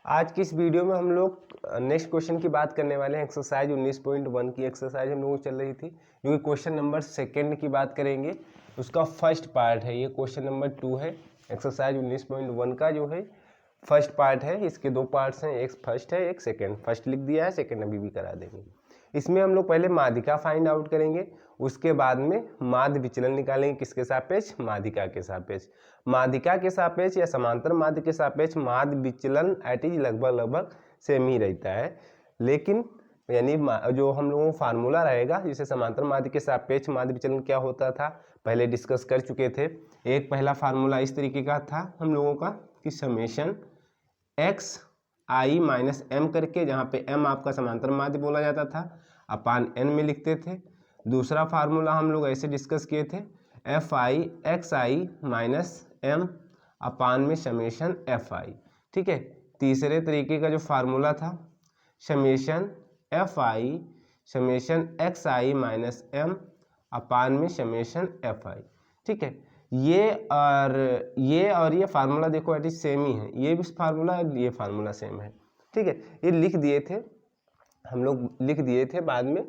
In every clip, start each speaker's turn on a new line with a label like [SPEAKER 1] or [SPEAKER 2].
[SPEAKER 1] आज की इस वीडियो में हम लोग नेक्स्ट क्वेश्चन की बात करने वाले हैं। एक्सरसाइज 19.1 की एक्सरसाइज हम लोगों को चल रही थी, जो कि क्वेश्चन नंबर सेकंड की बात करेंगे। उसका फर्स्ट पार्ट है, ये क्वेश्चन नंबर 2 है। एक्सरसाइज 19.1 का जो है फर्स्ट पार्ट है। इसके दो पार्ट्स हैं, एक फर्स्ट है एक सेकंड। फर्स्ट लिख दिया है, सेकंड अभी भी करा देंगे। इसमें हम लोग पहले माध्यिका फाइंड आउट करेंगे, उसके बाद में माध्य विचलन निकालेंगे। किसके सापेक्ष? माध्यिका के सापेक्ष। माध्यिका के सापेक्ष या समांतर माध्य के सापेक्ष माध्य विचलन एट इज लगभग सेम ही रहता है, लेकिन यानी जो हम लोगों को फार्मूला रहेगा, जिसे समांतर माध्य के सापेक्ष माध्य विचलन क्या होता था पहले डिस्कस कर चुके थे। एक पहला फार्मूला इस तरीके का था हम लोगों का कि समेशन एक्स आई माइनस एम करके, जहाँ पे एम आपका समांतर माध्य बोला जाता था, अपान एन में लिखते थे। दूसरा फार्मूला हम लोग ऐसे डिस्कस किए थे, एफ आई एक्स आई माइनस एम अपान में समेशन एफ आई। ठीक है। तीसरे तरीके का जो फार्मूला था, summation F I summation X I minus M upon में समेशन एफ आई। ठीक है। ये और ये फार्मूला देखो एट इज सेम ही है, ये भी फार्मूला ये फार्मूला सेम है। ठीक है। ये लिख दिए थे हम लोग, लिख दिए थे बाद में,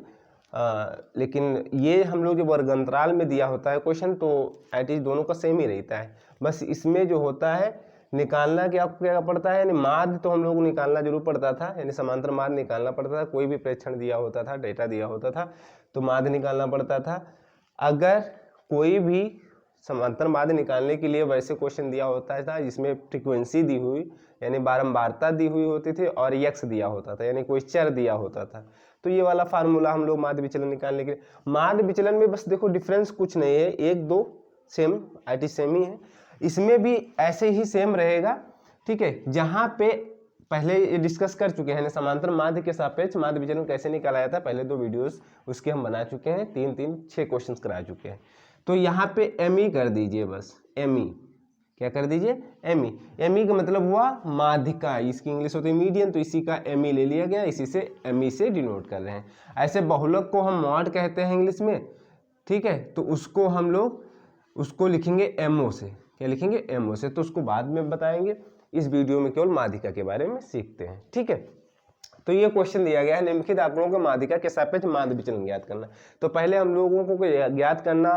[SPEAKER 1] लेकिन ये हम लोग जो वर्गंतराल में दिया होता है क्वेश्चन, तो एट इज दोनों का सेम ही रहता है। बस इसमें जो होता है निकालना क्या पड़ता है, यानी माध्य तो हम लोग को निकालना जरूर पड़ता था, यानी समांतर माध्य निकालना पड़ता था। कोई भी प्रेक्षण दिया होता था, डेटा दिया होता था, तो माध्य निकालना पड़ता था। अगर कोई भी समांतर माध्य निकालने के लिए वैसे क्वेश्चन दिया होता था जिसमें फ्रीक्वेंसी दी हुई यानी बारंबारता दी हुई होती थी और यक्स दिया होता था, यानी कोई चर दिया होता था, तो ये वाला फार्मूला हम लोग माध्य विचलन निकालने के लिए। माध्य विचलन में बस देखो डिफरेंस कुछ नहीं है, एक दो सेम आईटी सेम ही है। इसमें भी ऐसे ही सेम रहेगा। ठीक है। जहां पे पहले ये डिस्कस कर चुके हैं, समांतर माध्य के सापेक्ष माध्य विचलन कैसे निकाला जाता है, पहले दो वीडियोस उसके हम बना चुके हैं, 6 क्वेश्चंस करा चुके हैं। तो यहाँ पे एम ई कर दीजिए, बस एम ई क्या कर दीजिए, एम ई का मतलब हुआ माध्यिका, इसकी इंग्लिश होती है मीडियन, तो इसी का एम ई ले लिया गया, इसी से एम ई से डिनोट कर रहे हैं। ऐसे बहुलक को हम मॉड कहते हैं इंग्लिश में। ठीक है। तो उसको हम लोग उसको लिखेंगे एमओ से। क्या लिखेंगे? एमओ से। तो उसको बाद में बताएंगे, इस वीडियो में केवल माध्यिका के बारे में सीखते हैं। ठीक है। तो ये क्वेश्चन दिया गया है, निम्नलिखित आंकड़ों को माध्यिका के सापेक्ष माध्य विचलन ज्ञात करना। तो पहले हम लोगों को ज्ञात करना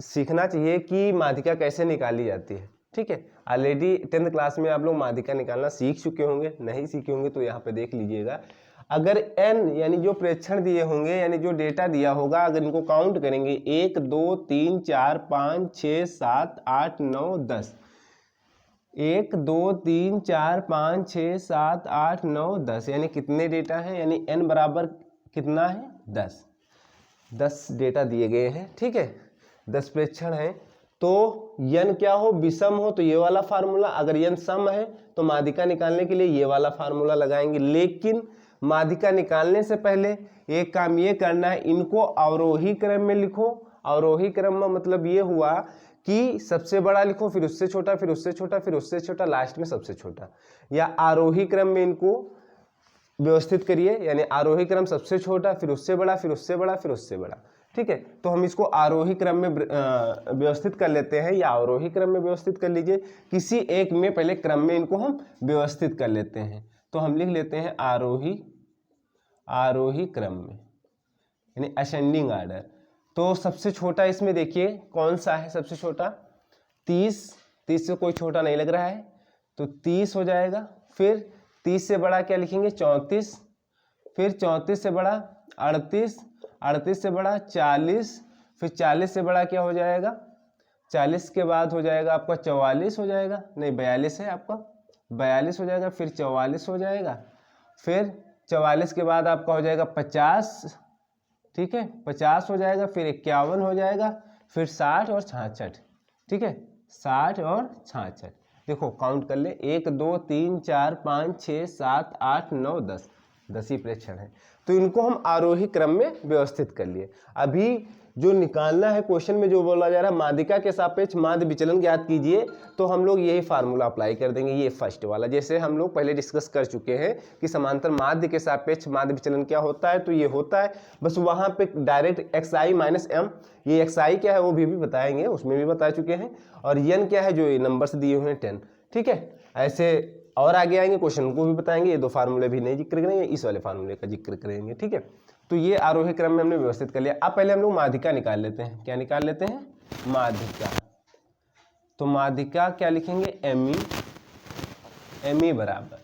[SPEAKER 1] सीखना चाहिए कि माध्यिका कैसे निकाली जाती है। ठीक है। ऑलरेडी 10th क्लास में आप लोग माध्यिका निकालना सीख चुके होंगे, नहीं सीखे होंगे तो यहाँ पे देख लीजिएगा। अगर n यानी जो प्रेक्षण दिए होंगे, यानी जो डेटा दिया होगा, अगर इनको काउंट करेंगे 1 2 3 4 5 6 7 8 9 10, 1 2 3 4 5 6 7 8 9 10, यानी कितने डेटा हैं, यानी n बराबर कितना है 10 डेटा दिए गए हैं। ठीक है। 10 प्रेक्षण हैं, तो n क्या हो, विषम हो तो ये वाला फार्मूला, अगर n सम है तो माध्यिका निकालने के लिए ये वाला फार्मूला लगाएंगे। लेकिन माध्यिका निकालने से पहले एक काम ये करना है, इनको अवरोही क्रम में लिखो। अवरोही क्रम में मतलब ये हुआ कि सबसे बड़ा लिखो, फिर उससे छोटा, फिर उससे छोटा, फिर उससे छोटा, लास्ट में सबसे छोटा। या आरोही क्रम में इनको व्यवस्थित करिए, यानी आरोही क्रम सबसे छोटा, फिर उससे बड़ा, फिर उससे बड़ा, फिर उससे बड़ा। ठीक है। तो हम इसको आरोही क्रम में व्यवस्थित कर लेते हैं, या अवरोही क्रम में व्यवस्थित कर लीजिए। किसी एक में पहले क्रम में इनको हम व्यवस्थित कर लेते हैं। तो हम लिख लेते हैं आरोही क्रम में, यानी असेंडिंग आर्डर। तो सबसे छोटा इसमें देखिए कौन सा है सबसे छोटा, 30 से कोई छोटा नहीं लग रहा है, तो 30 हो जाएगा। फिर 30 से बड़ा क्या लिखेंगे, 34, फिर 34 से बड़ा 38, 38 से बड़ा 40, फिर 40 से बड़ा क्या हो जाएगा, 40 के बाद हो जाएगा आपका 44 हो जाएगा, नहीं 42 है आपका, 42 हो जाएगा, फिर 44 हो जाएगा, फिर 44 के बाद आपका हो जाएगा 50। ठीक है। 50 हो जाएगा, फिर 51 हो जाएगा, फिर 60 और 66। ठीक है। 60 और 66, देखो काउंट कर ले, 1 2 3 4 5 6 7 8 9 10 ही प्रेक्षण है। तो इनको हम आरोही क्रम में व्यवस्थित कर लिए। अभी जो निकालना है क्वेश्चन में जो बोला जा रहा है माध्यिका के सापेक्ष माध्य विचलन ज्ञात कीजिए, तो हम लोग यही फार्मूला अप्लाई कर देंगे, ये फर्स्ट वाला। जैसे हम लोग पहले डिस्कस कर चुके हैं कि समांतर माध्य के सापेक्ष माध्य विचलन क्या होता है, तो ये होता है, बस वहाँ पे डायरेक्ट xi माइनस m, ये xi क्या है वो भी बताएंगे, उसमें भी बता चुके हैं, और n क्या है जो ये नंबर्स दिए हुए हैं 10, ठीक है। ऐसे और आगे आएंगे क्वेश्चन को भी बताएंगे, ये दो फार्मूले भी नहीं जिक्र करेंगे, इस वाले फार्मूले का जिक्र करेंगे, ठीक है। तो ये आरोही क्रम में हमने व्यवस्थित कर लिया। अब पहले हम लोग माध्यिका निकाल लेते हैं। क्या निकाल लेते हैं? माध्यिका। तो माध्यिका क्या लिखेंगे? एम ई बराबर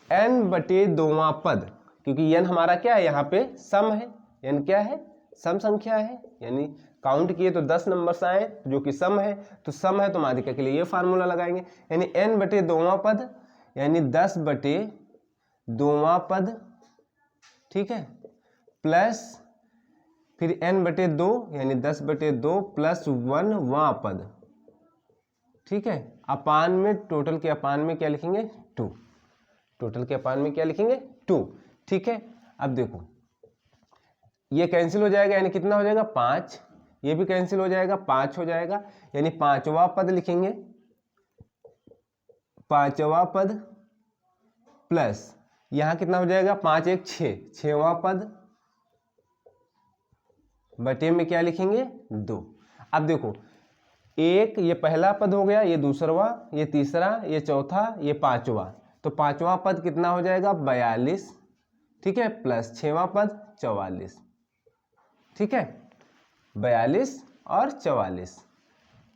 [SPEAKER 1] n बटे दोवां पद, क्योंकि n हमारा क्या है यहाँ पे सम है, n क्या है? सम संख्या है, यानी काउंट किए तो 10 नंबर्स आए जो कि सम है, तो सम है तो माध्यिका के लिए ये फार्मूला लगाएंगे, यानी n बटे दोवां पद यानी 10 बटे दोवां पद, ठीक है, प्लस फिर n बटे 2 यानी 10 बटे 2 प्लस 1 वां पद, ठीक है, अपान में टोटल के अपान में क्या लिखेंगे? 2, टोटल के अपान में क्या लिखेंगे? 2, ठीक है। अब देखो ये कैंसिल हो जाएगा, यानी कितना हो जाएगा? 5, ये भी कैंसिल हो जाएगा, 5 हो जाएगा, यानी पांचवा पद लिखेंगे, पांचवा पद प्लस यहां कितना हो जाएगा? 5 1 6, छठवां पद बटे में क्या लिखेंगे? 2। अब देखो एक ये पहला पद हो गया, ये दूसरा, ये तीसरा, ये चौथा, ये पांचवा, तो पांचवा पद कितना हो जाएगा? 42, ठीक है, प्लस छठवां पद 44, ठीक है, 42 और 44,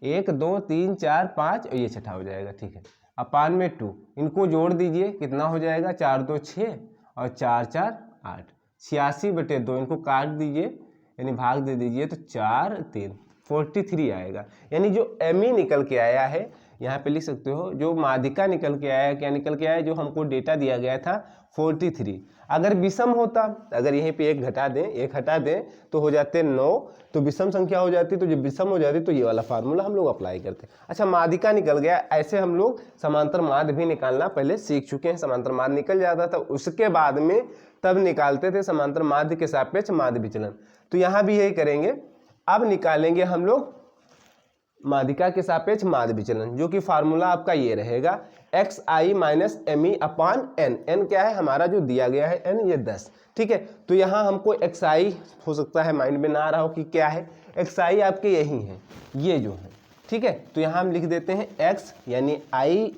[SPEAKER 1] 1 2 3 4 5 और ये छठा हो जाएगा, ठीक है, अपान में 2, इनको जोड़ दीजिए, कितना हो जाएगा? 4 2 6 और 4 4 8, 86 बटे 2, इनको काट दीजिए यानी भाग दे दीजिए, तो 4 3 43 आएगा। यानी जो एमई निकल के आया है, यहाँ पे लिख सकते हो, जो माध्यिका निकल के आया है, क्या निकल के आया है? जो हमको डेटा दिया गया था 43। अगर विषम होता, अगर यहीं पे एक घटा दें, एक हटा दें तो हो जाते 9, तो विषम संख्या हो जाती, तो जब विषम हो जाती तो ये वाला फार्मूला हम लोग अप्लाई करते। अच्छा, माध्यिका निकल गया, ऐसे हम लोग समांतर माध्य भी निकालना पहले सीख चुके हैं। समांतर माध्य निकल जाता था, उसके बाद में तब निकालते थे समांतर माध्य के सापेक्ष माध्य विचलन, तो यहाँ भी यही करेंगे। अब निकालेंगे हम लोग माध्यिका के सापेक्ष माध्य विचलन, जो कि फार्मूला आपका ये रहेगा xi माइनस एम ई अपान एन। एन क्या है हमारा जो दिया गया है? एन, ये 10, ठीक है। तो यहाँ हमको xi हो सकता है माइंड में ना आ रहा हो कि क्या है, xi आपके यही है, ये जो है, ठीक है। तो यहाँ हम लिख देते हैं x यानी i,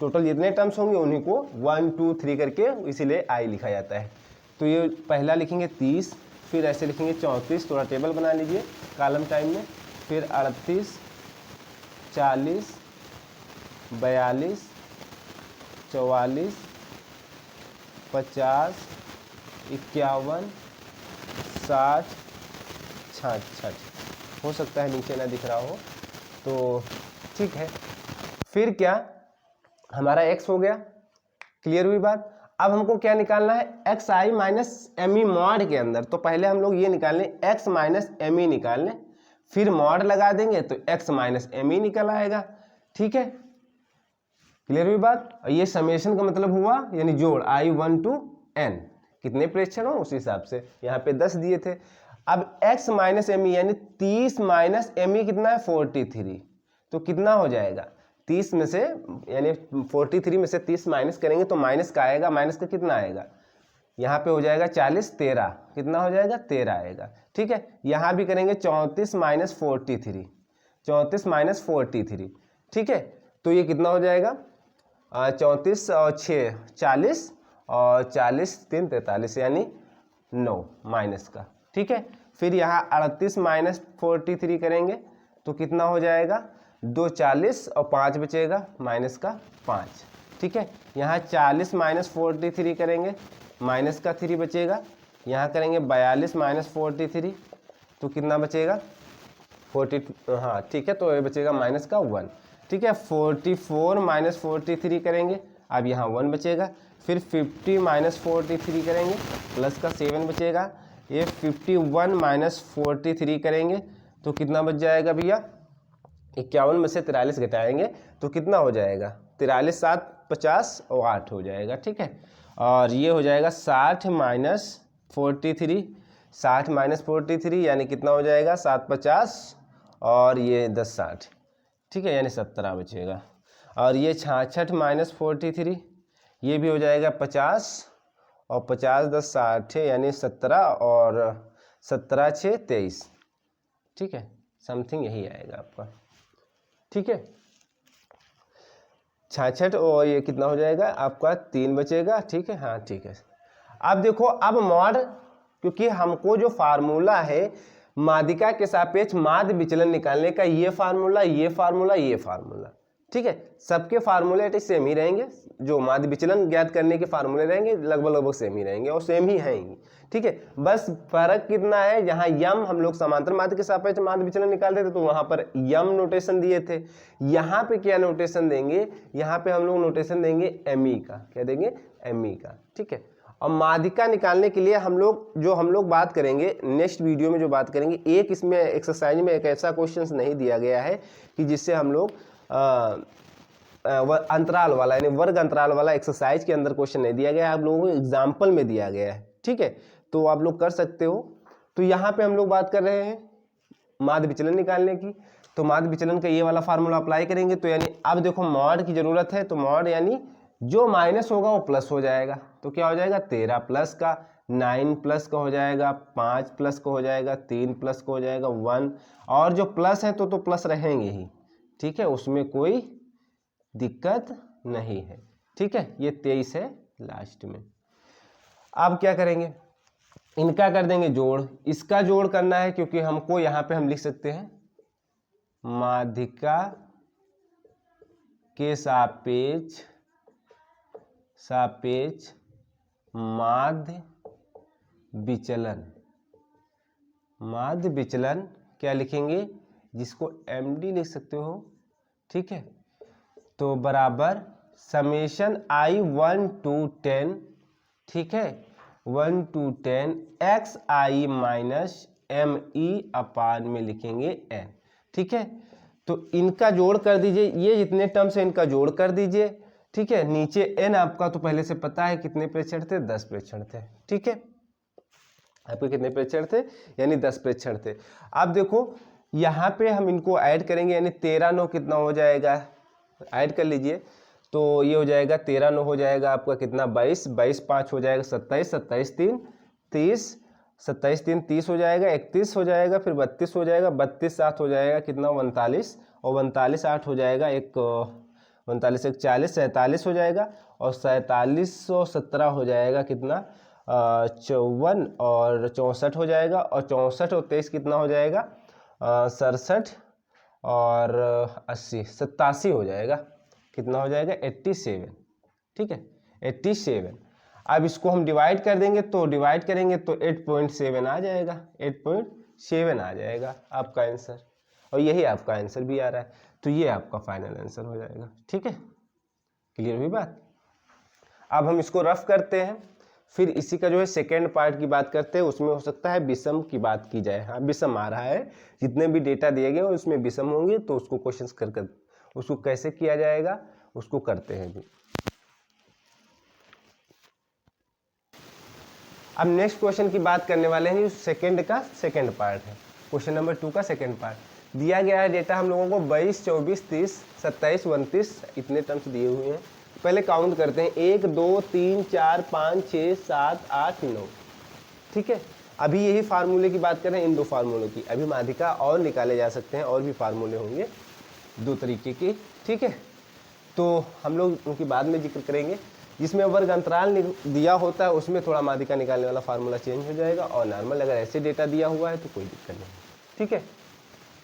[SPEAKER 1] टोटल जितने टर्म्स होंगे उन्हीं को 1 2 3 करके इसीलिए i लिखा जाता है। तो ये पहला लिखेंगे 30, फिर ऐसे लिखेंगे 34, थोड़ा टेबल बना लीजिए कॉलम टाइम में, फिर 38 40 42 44 50 51 60 66, हो सकता है नीचे ना दिख रहा हो, तो ठीक है। फिर क्या हमारा x हो गया, क्लियर हुई बात। अब हमको क्या निकालना है? xi minus M E mod के अंदर, तो पहले हम लोग ये निकाल लें, x माइनस एम ई निकाल लें, फिर मॉड लगा देंगे तो x माइनस एम ई निकल आएगा, ठीक है, क्लियर हुई बात। और ये समेशन का मतलब हुआ यानी जोड़, i1 to n, कितने प्रेक्षण हो उस हिसाब से, यहाँ पे 10 दिए थे। अब x माइनस एम ई यानी 30 माइनस एम ई कितना है? 43, तो कितना हो जाएगा? 30 में से यानी 43 में से 30 माइनस करेंगे तो माइनस का आएगा, माइनस का कितना आएगा? यहाँ पे हो जाएगा 40 13, कितना हो जाएगा? 13 आएगा, ठीक है। यहाँ भी करेंगे 34 माइनस 43, 34 माइनस 43, ठीक है। तो ये कितना हो जाएगा? 34 और 6 40 और 40 3 43 यानी 9 माइनस का, ठीक है। फिर यहाँ 38 माइनस 43 करेंगे तो कितना हो जाएगा? 2 40 और 5 बचेगा माइनस का 5, ठीक है। यहाँ 40 माइनस 43 करेंगे, माइनस का 3 बचेगा। यहाँ करेंगे 42 माइनस 43 तो कितना बचेगा? 40, हाँ ठीक है, तो ये बचेगा माइनस का 1, ठीक है। 44 माइनस 43 करेंगे, अब यहाँ 1 बचेगा। फिर 50 माइनस 43 करेंगे, प्लस का 7 बचेगा। ये 51 माइनस 43 करेंगे तो कितना बच जाएगा भैया? 51 में से 43 घटाएंगे तो कितना हो जाएगा? 43 7 50 और 8 हो जाएगा, ठीक है। और ये हो जाएगा 60 माइनस 43, 60 माइनस 43 यानी कितना हो जाएगा 7 50 और ये 10 60, ठीक है, यानी 17 बचेगा। और ये 66 माइनस 43 ये भी हो जाएगा 50 और 50 10 60 है यानी 17 और 17 6 23, ठीक है, समथिंग यही आएगा आपका, ठीक है। 66 और ये कितना हो जाएगा आपका 3 बचेगा, ठीक है, हाँ ठीक है। अब देखो, अब मॉड, क्योंकि हमको जो फार्मूला है माध्यिका के सापेक्ष माध्य विचलन निकालने का, ये फार्मूला ये फार्मूला ये फार्मूला, ठीक है, सबके फार्मूले सेम ही रहेंगे, जो माध्य विचलन ज्ञात करने के फार्मूले रहेंगे लगभग सेम ही रहेंगे और सेम ही हैं, ठीक है। बस फर्क कितना है, जहाँ यम हम लोग समांतर माध्य के सापेक्ष माध्य विचलन निकालते थे तो वहां पर यम नोटेशन दिए थे, यहाँ पे क्या नोटेशन देंगे, यहाँ पे हम लोग नोटेशन देंगे एमई का, क्या देंगे एमई का, ठीक है। और माध्यिका निकालने के लिए हम लोग बात करेंगे नेक्स्ट वीडियो में, जो बात करेंगे, एक इसमें एक्सरसाइज में एक ऐसा क्वेश्चन नहीं दिया गया है कि जिससे हम लोग अंतराल वाला यानी वर्ग अंतराल वाला एक्सरसाइज के अंदर क्वेश्चन नहीं दिया गया है, आप लोगों को एग्जाम्पल में दिया गया है, ठीक है, तो आप लोग कर सकते हो। तो यहाँ पे हम लोग बात कर रहे हैं माध्य विचलन निकालने की, तो माध्य विचलन का ये वाला फार्मूला अप्लाई करेंगे, तो यानी अब देखो मॉड की जरूरत है, तो मॉड यानी जो माइनस होगा वो प्लस हो जाएगा, तो क्या हो जाएगा 13 प्लस का 9 प्लस का हो जाएगा 5 प्लस का हो जाएगा 3 प्लस का हो जाएगा 1, और जो प्लस है तो प्लस रहेंगे ही, ठीक है, उसमें कोई दिक्कत नहीं है, ठीक है। ये 23 है लास्ट में। अब क्या करेंगे, इनका कर देंगे जोड़, इसका जोड़ करना है क्योंकि हमको यहाँ पे हम लिख सकते हैं माध्यिका के सापेक्ष माध्य विचलन क्या लिखेंगे, जिसको MD लिख सकते हो, ठीक है, तो बराबर समेशन I 1 to 10, ठीक है, 1 to 10 xi माइनस ME अपान में लिखेंगे n, ठीक है। तो इनका जोड़ कर दीजिए, ये जितने टर्म्स है इनका जोड़ कर दीजिए, ठीक है। नीचे n आपका तो पहले से पता है कितने प्रेक्षण थे, 10 प्रेक्षण थे, ठीक है, आपके कितने प्रेक्षण थे यानी 10 प्रेक्षण थे। अब देखो यहाँ पे हम इनको ऐड करेंगे यानी 13 9 कितना हो जाएगा, ऐड कर लीजिए, तो ये हो जाएगा 13 9 हो जाएगा आपका कितना 22, 22 5 हो जाएगा 27, 27 3 30, 27 3 30 हो जाएगा, 31 हो जाएगा, फिर 32 हो जाएगा, 32 7 हो जाएगा कितना 39, और 39 8 हो जाएगा 39 1 40, 47 हो जाएगा, और 47 और 17 हो जाएगा कितना 54 और 64 हो जाएगा, और 64 और 23 कितना हो जाएगा 67 और 80 87 हो जाएगा, कितना हो जाएगा 87, ठीक है 87। अब इसको हम डिवाइड कर देंगे, तो डिवाइड करेंगे तो 8.7 आ जाएगा, 8.7 आ जाएगा आपका आंसर, और यही आपका आंसर भी आ रहा है, तो ये आपका फाइनल आंसर हो जाएगा, ठीक है, क्लियर हुई बात। अब हम इसको रफ करते हैं, फिर इसी का जो है सेकेंड पार्ट की बात करते हैं, उसमें हो सकता है विषम की बात की जाए। हाँ विषम आ रहा है, जितने भी डेटा दिए गए उसमें विषम होंगे, तो उसको क्वेश्चंस कर उसको कैसे किया जाएगा उसको करते हैं जी। अब नेक्स्ट क्वेश्चन की बात करने वाले हैं, जो सेकेंड का सेकेंड पार्ट है, क्वेश्चन नंबर 2 का सेकेंड पार्ट। दिया गया है डेटा हम लोगों को 22 24 30 27 29 इतने टर्म्स दिए हुए हैं। पहले काउंट करते हैं, 1 2 3 4 5 6 7 8 9, ठीक है। अभी यही फार्मूले की बात करें, इन दो फार्मूलों की, अभी माध्यिका और निकाले जा सकते हैं, और भी फार्मूले होंगे 2 तरीके के, ठीक है, तो हम लोग उनकी बाद में जिक्र करेंगे। जिसमें वर्ग अंतराल दिया होता है उसमें थोड़ा माध्यिका निकालने वाला फार्मूला चेंज हो जाएगा, और नॉर्मल अगर ऐसे डेटा दिया हुआ है तो कोई दिक्कत नहीं, ठीक है।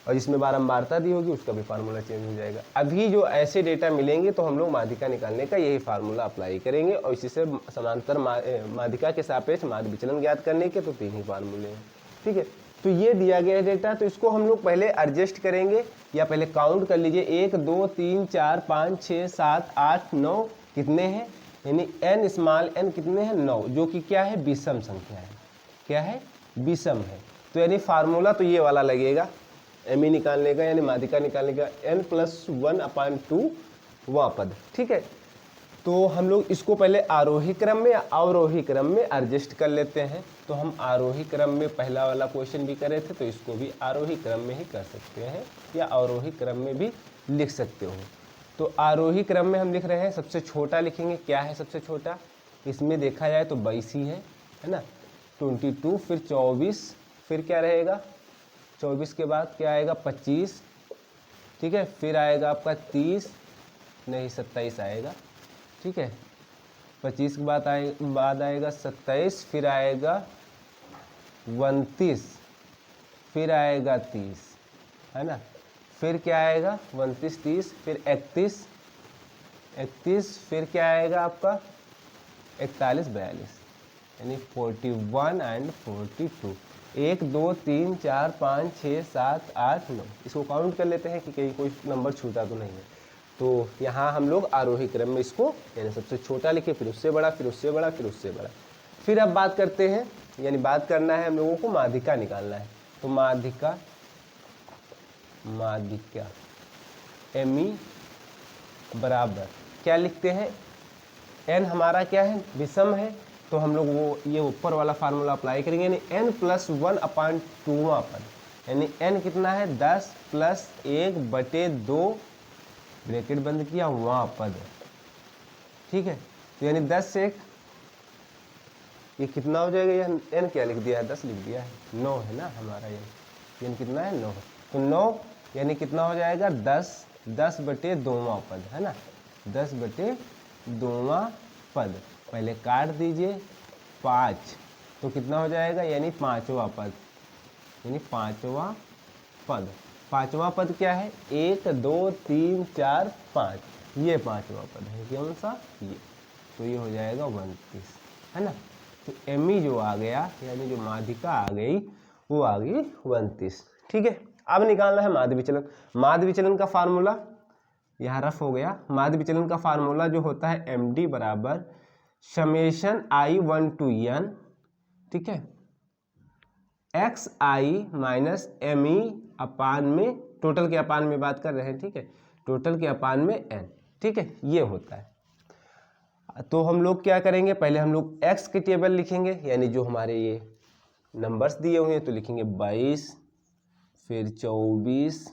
[SPEAKER 1] और जिसमें बारंबारता दी होगी उसका भी फार्मूला चेंज हो जाएगा। अभी जो ऐसे डेटा मिलेंगे तो हम लोग माध्यिका निकालने का यही फार्मूला अप्लाई करेंगे, और इसी से समांतर माध्यिका के सापेक्ष माध्य विचलन ज्ञात करने के तो 3 ही फार्मूले हैं, ठीक है। तो ये दिया गया डेटा, तो इसको हम लोग पहले एडजस्ट करेंगे, या पहले काउंट कर लीजिए, 1 2 3 4 5 6 7 8 9 कितने हैं, यानी n स्मॉल n कितने हैं 9, जो कि क्या है विषम संख्या है, क्या है विषम है। तो यानी फार्मूला तो ये वाला लगेगा ME निकालने का, यानी माध्यिका निकालने का, n + 1/2 वह पद, ठीक है। तो हम लोग इसको पहले आरोही क्रम में या अवरोही क्रम में एडजस्ट कर लेते हैं। तो हम आरोही क्रम में पहला वाला क्वेश्चन भी करे थे, तो इसको भी आरोही क्रम में ही कर सकते हैं या अवरोही क्रम में भी लिख सकते हो। तो आरोही क्रम में हम लिख रहे हैं, सबसे छोटा लिखेंगे। क्या है सबसे छोटा? इसमें देखा जाए तो 22 ही है ना। 22, फिर 24, फिर क्या रहेगा 24 के बाद क्या आएगा 25, ठीक है। फिर आएगा आपका 30, नहीं 27 आएगा, ठीक है। 25 के बाद आएगा 27, फिर आएगा 29, फिर आएगा 30, है ना। फिर क्या आएगा 29, 30, फिर 31, फिर क्या आएगा आपका 41, 42, यानी 41 एंड 42। 1 2 3 4 5 6 7 8 9, इसको काउंट कर लेते हैं कि कहीं कोई नंबर छूटा तो नहीं है। तो यहाँ हम लोग आरोही क्रम में इसको यानी सबसे छोटा लिखे, फिर उससे बड़ा, फिर उससे बड़ा, फिर उससे बड़ा। फिर अब बात करते हैं, यानी बात करना है हम लोगों को माध्यिका निकालना है। तो माध्यिका एमी बराबर क्या लिखते हैं, एन हमारा क्या है विषम है, तो हम लोग वो ये ऊपर वाला फार्मूला अप्लाई करेंगे, यानी n + 1/2वां पद, यानी n कितना है 10 + 1/2 ब्रैकेट बंद किया वहाँ पद, ठीक है। तो यानी 10 से 1 ये कितना हो जाएगा, यह n क्या लिख दिया है 10 लिख दिया है, 9 है ना हमारा n कितना है 9। तो 9 यानी कितना हो जाएगा 10/2वां पद, है ना। 10/2वां पद पहले काट दीजिए 5, तो कितना हो जाएगा यानी 5वां पद, यानी 5वां पद। 5वां पद क्या है 1 2 3 4 5, ये 5वां पद है, कौन सा ये। तो ये हो जाएगा 29, है ना। तो एमी जो आ गया यानी जो माध्यिका आ गई वो आ गई 29, ठीक है। अब निकालना है माध्य विचलन। माध्य विचलन का फार्मूला यहाँ रफ हो गया। माध्य विचलन का फार्मूला जो होता है MD बराबर समेशन I1 to N, ठीक है, XI माइनस ME अपान में, टोटल के अपान में बात कर रहे हैं, ठीक है, टोटल के अपान में n, ठीक है, ये होता है। तो हम लोग क्या करेंगे, पहले हम लोग x की टेबल लिखेंगे, यानी जो हमारे ये नंबर्स दिए हुए हैं, तो लिखेंगे 22, फिर 24,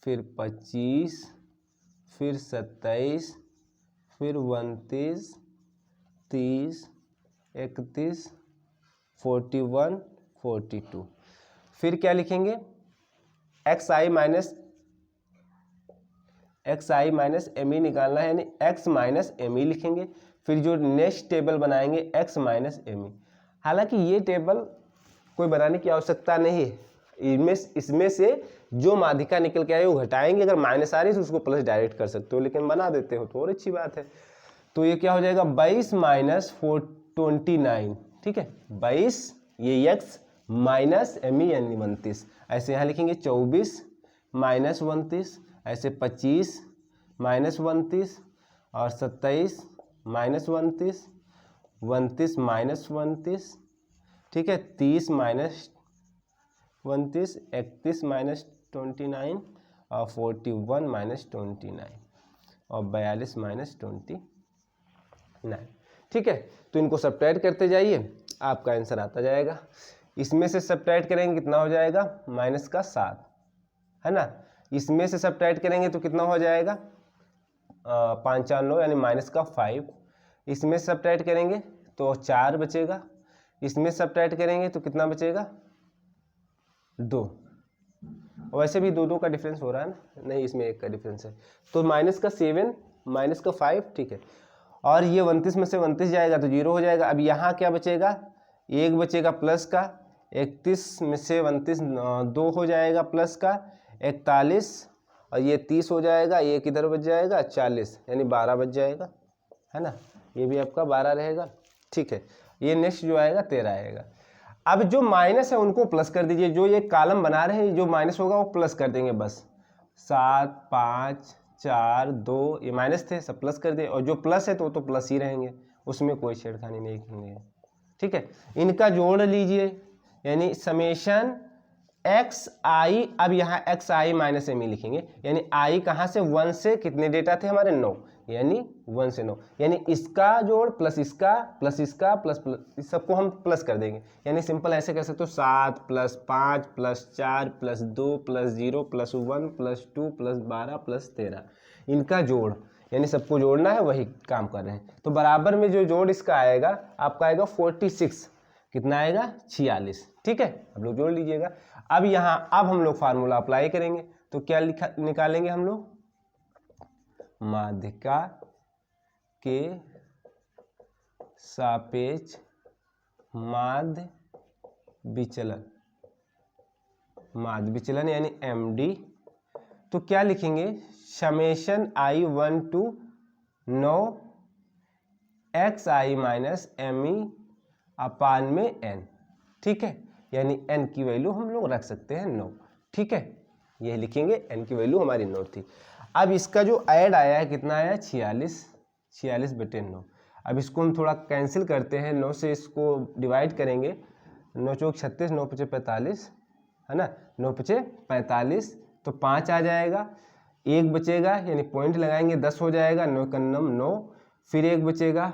[SPEAKER 1] फिर 25, फिर 27, फिर 29, 30, 31, 41, 42। फिर क्या लिखेंगे XI माइनस ME निकालना है, यानी x माइनस ME लिखेंगे। फिर जो नेक्स्ट टेबल बनाएंगे x माइनस ME। हालांकि ये टेबल कोई बनाने की आवश्यकता नहीं है, इसमें से जो माध्यिका निकल के आए वो घटाएंगे, अगर माइनस आ रही है तो उसको प्लस डायरेक्ट कर सकते हो, लेकिन बना देते हो तो और अच्छी बात है। तो ये क्या हो जाएगा 22 माइनस 29, ठीक है, 22 ये x माइनस ME यानी 29। ऐसे यहाँ लिखेंगे 24 माइनस 29, ऐसे 25 माइनस 29 और 27 माइनस 29, 29 माइनस 29, ठीक है, 30 माइनस 29, 31 माइनस 29 और 41 माइनस 29 और 42 माइनस 29, ठीक है। तो इनको सब्ट्रैक्ट करते जाइए, आपका आंसर आता जाएगा। इसमें से सब्ट्रैक्ट करेंगे कितना हो जाएगा माइनस का 7, है ना। इसमें से सब्ट्रैक्ट करेंगे तो कितना हो जाएगा 5 4 9 यानी माइनस का 5। इसमें सब्ट्रैक्ट करेंगे तो 4 बचेगा। इसमें सब्ट्रैक्ट करेंगे तो कितना बचेगा 2। वैसे भी 2 2 का डिफरेंस हो रहा है ना, नहीं इसमें 1 का डिफरेंस है। तो माइनस का 7 माइनस का 5, ठीक है। और ये 29 में से 29 जाएगा तो 0 हो जाएगा। अब यहाँ क्या बचेगा 1 बचेगा प्लस का, 31 में से 29 2 हो जाएगा प्लस का 41 और ये 30 हो जाएगा, ये किधर बच जाएगा 40 यानी 12 बच जाएगा, है ना। ये भी आपका 12 रहेगा, ठीक है। ये नेक्स्ट जो आएगा 13 आएगा। अब जो माइनस है उनको प्लस कर दीजिए, जो ये कॉलम बना रहे हैं जो माइनस होगा वो प्लस कर देंगे बस। 7 5 4 2 ये माइनस थे सब प्लस कर दिए, और जो प्लस है तो वो तो प्लस ही रहेंगे, उसमें कोई छेड़खानी नहीं करेंगे, ठीक है। इनका जोड़ लीजिए यानी समेशन XI, अब यहाँ XI माइनस ME लिखेंगे, यानी I कहाँ से 1 से कितने डेटा थे हमारे 9, यानी 1 से 9, यानी इसका जोड़ प्लस इसका प्लस इसका प्लस इस सबको हम प्लस कर देंगे। यानी सिंपल ऐसे कह सकते हो 7 + 5 + 4 + 2 + 0 + 1 + 2 + 12 + 13, इनका जोड़, यानी सबको जोड़ना है, वही काम कर रहे हैं। तो बराबर में जो जोड़ इसका आएगा आपका आएगा 46, कितना आएगा 46। ठीक है, आप लोग जोड़ लीजिएगा। अब यहाँ अब हम लोग फार्मूला अप्लाई करेंगे, तो क्या निकालेंगे हम लोग, माध्यिका के सापेक्ष माध्य विचलन यानी MD। तो क्या लिखेंगे, summation I1 to 9 xi minus ME अपान में n। ठीक है, यानी n की वैल्यू हम लोग रख सकते हैं 9। ठीक है, ये लिखेंगे, n की वैल्यू हमारी 9 थी। अब इसका जो ऐड आया है कितना आया, 46/9। अब इसको हम थोड़ा कैंसिल करते हैं, 9 से इसको डिवाइड करेंगे, 9 चौक 36, 9 पचे 45, है ना, 9 पचे 45, तो 5 आ जाएगा, 1 बचेगा, यानी पॉइंट लगाएंगे 10 हो जाएगा, 9 कन्नम 9, फिर 1 बचेगा,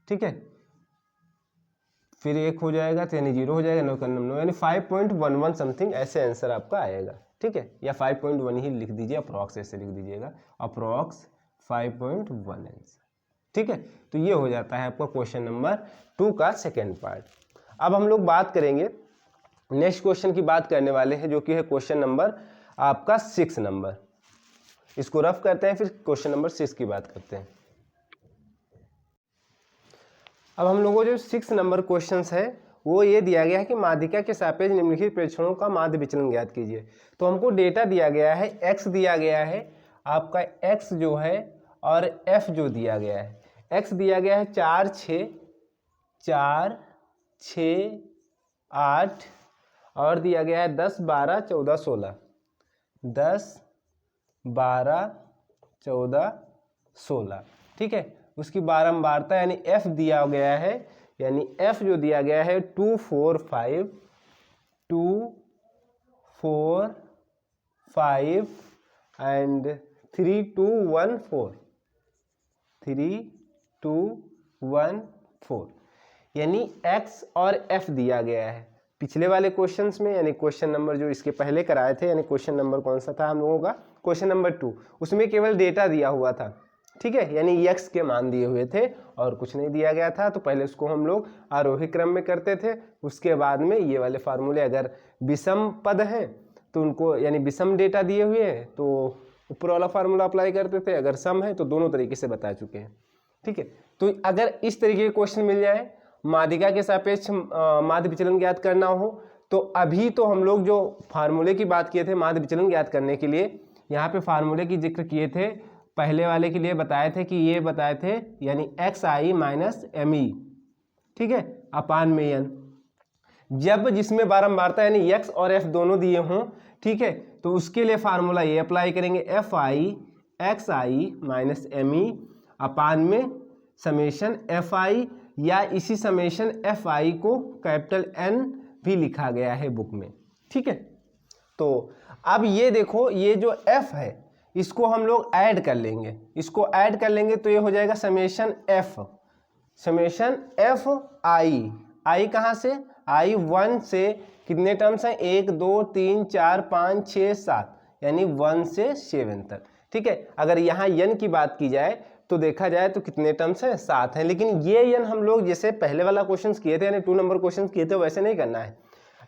[SPEAKER 1] ठीक है, फिर 1 हो जाएगा तो यानी 0 हो जाएगा, 9 कन्नम 9, यानी 5.11 समथिंग ऐसे आंसर आपका आएगा। ठीक है, या 5.1 ही लिख दीजिए, अप्रॉक्स ऐसे लिख दीजिएगा, अप्रॉक्स 5.1 आंसर। ठीक है, तो ये हो जाता है आपका क्वेश्चन नंबर 2 का सेकेंड पार्ट। अब हम लोग बात करेंगे, नेक्स्ट क्वेश्चन की बात करने वाले हैं, जो कि है क्वेश्चन नंबर आपका 6 नंबर। इसको रफ करते हैं, फिर क्वेश्चन नंबर 6 की बात करते हैं। अब हम लोगों को जो 6 नंबर क्वेश्चंस है वो ये दिया गया है कि माध्यिका के सापेक्ष निम्नलिखित प्रेक्षणों का माध्य विचलन ज्ञात कीजिए। तो हमको डेटा दिया गया है, x दिया गया है, आपका x जो है, और f जो दिया गया है। x दिया गया है 4 6 8, और दिया गया है 10 12 14 16, 10 12 14 16। ठीक है, उसकी बारंबारता यानी f दिया गया है, यानी f जो दिया गया है 2 4 5 एंड 3 2 1 4, 3 2 1 4, यानी x और f दिया गया है। पिछले वाले क्वेश्चंस में, यानी क्वेश्चन नंबर जो इसके पहले कराए थे, यानी क्वेश्चन नंबर कौन सा था हम लोगों का, क्वेश्चन नंबर 2, उसमें केवल डेटा दिया हुआ था। ठीक है, यानी x के मान दिए हुए थे और कुछ नहीं दिया गया था। तो पहले उसको हम लोग आरोही क्रम में करते थे, उसके बाद में ये वाले फार्मूले, अगर विषम पद हैं तो उनको, यानी विषम डेटा दिए हुए हैं तो ऊपर वाला फार्मूला अप्लाई करते थे, अगर सम है तो दोनों तरीके से बता चुके हैं। ठीक है, तो अगर इस तरीके के क्वेश्चन मिल जाए, माध्यिका के सापेक्ष माध्य विचलन ज्ञात करना हो, तो अभी तो हम लोग जो फार्मूले की बात किए थे माध्य विचलन ज्ञात करने के लिए, यहाँ पे फार्मूले की जिक्र किए थे, पहले वाले के लिए बताए थे कि ये बताए थे, यानी xi माइनस ME, ठीक है, अपान में n, जब जिसमें बारंबारता यानी x और f दोनों दिए हों, ठीक है, तो उसके लिए फार्मूला ये अप्लाई करेंगे, fi xi माइनस ME अपान में समेशन fi, या इसी समेशन fi को कैपिटल N भी लिखा गया है बुक में। ठीक है, तो अब ये देखो, ये जो f है इसको हम लोग ऐड कर लेंगे, इसको ऐड कर लेंगे तो ये हो जाएगा समेशन f i कहाँ से, i 1 से कितने टर्म्स हैं, 1 2 3 4 5 6 7, यानी 1 से 7 तक। ठीक है, अगर यहाँ n की बात की जाए तो देखा जाए तो कितने टर्म्स हैं, 7 हैं, लेकिन ये n हम लोग जैसे पहले वाला क्वेश्चन किए थे, यानी 2 नंबर क्वेश्चन किए थे, वैसे नहीं करना है।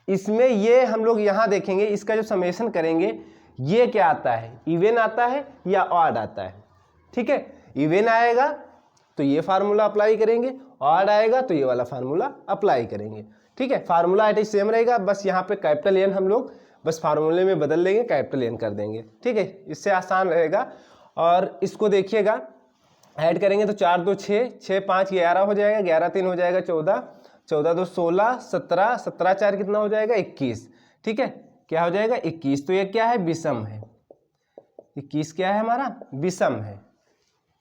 [SPEAKER 1] इसमें ये हम लोग यहाँ देखेंगे, इसका जो समेशन करेंगे ये क्या आता है, इवन आता है या ऑड आता है। ठीक है, इवन आएगा तो ये फार्मूला अप्लाई करेंगे, ऑड आएगा तो ये वाला फार्मूला अप्लाई करेंगे। ठीक है, फार्मूला एट सेम रहेगा, बस यहाँ पे कैपिटल N हम लोग बस फार्मूले में बदल लेंगे, कैपिटल N कर देंगे। ठीक है, इससे आसान रहेगा। और इसको देखिएगा, ऐड करेंगे तो 4 2 6 6 5 11 हो जाएगा, 11 3 हो जाएगा 14, 14 2 16, 17, 17 4 कितना हो जाएगा 21। ठीक है, क्या हो जाएगा 21। तो ये क्या है, विषम है। 21 क्या है हमारा, विषम है।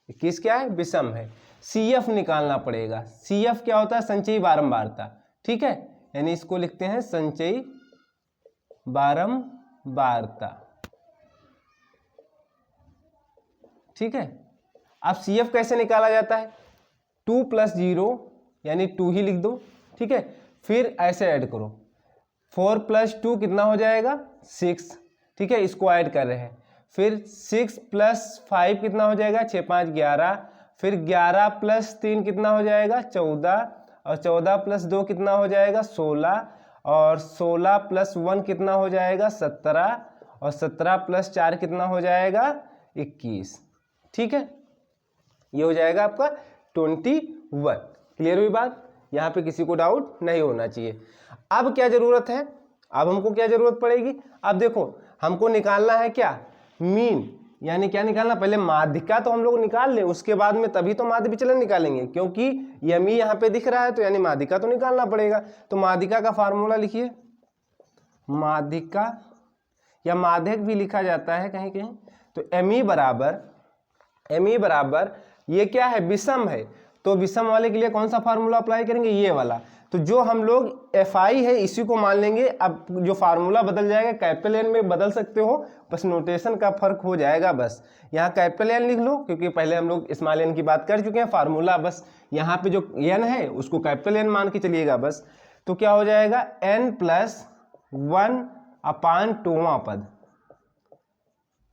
[SPEAKER 1] 21 क्या है, विषम है। CF निकालना पड़ेगा। CF क्या होता है, संचयी बारंबारता। ठीक है, यानी इसको लिखते हैं संचयी बारंबारता। ठीक है, अब CF कैसे निकाला जाता है, 2 + 0 यानी 2 ही लिख दो, ठीक है। फिर ऐसे ऐड करो, 4 + 2 कितना हो जाएगा 6, ठीक है, इसको ऐड कर रहे हैं। फिर 6 + 5 कितना हो जाएगा 6 × 5 = 11, फिर 11 + 3 कितना हो जाएगा 14, और 14 + 2 कितना हो जाएगा 16, और 16 + 1 कितना हो जाएगा 17, और 17 + 4 कितना हो जाएगा 21, ठीक है। ये हो जाएगा आपका 21। क्लियर हुई बात, यहाँ पे किसी को डाउट नहीं होना चाहिए। अब क्या जरूरत है, अब हमको क्या जरूरत पड़ेगी, अब देखो हमको निकालना है क्या, मीन, यानी क्या निकालना, पहले माध्यिका तो हम लोग निकाल लें, उसके बाद में तभी तो माध्य विचलन निकालेंगे, क्योंकि यमी यहाँ पे दिख रहा है तो यानी माध्यिका तो निकालना पड़ेगा। तो माध्यिका का फार्मूला लिखिए, माध्यिका या माध्यक भी लिखा जाता है कहीं कहीं, तो एमी बराबर ये क्या है विषम है, तो विषम वाले के लिए कौन सा फार्मूला अप्लाई करेंगे, ये वाला। तो जो हम लोग FI है इसी को मान लेंगे। अब जो फार्मूला बदल जाएगा, कैपिटल एन में बदल सकते हो, बस नोटेशन का फर्क हो जाएगा। बस यहाँ कैपिटल एन लिख लो, क्योंकि पहले हम लोग स्मॉल एन की बात कर चुके हैं। फार्मूला बस यहाँ पे जो एन है उसको कैपिटल एन मान के चलिएगा बस। तो क्या हो जाएगा n+1/2वां पद।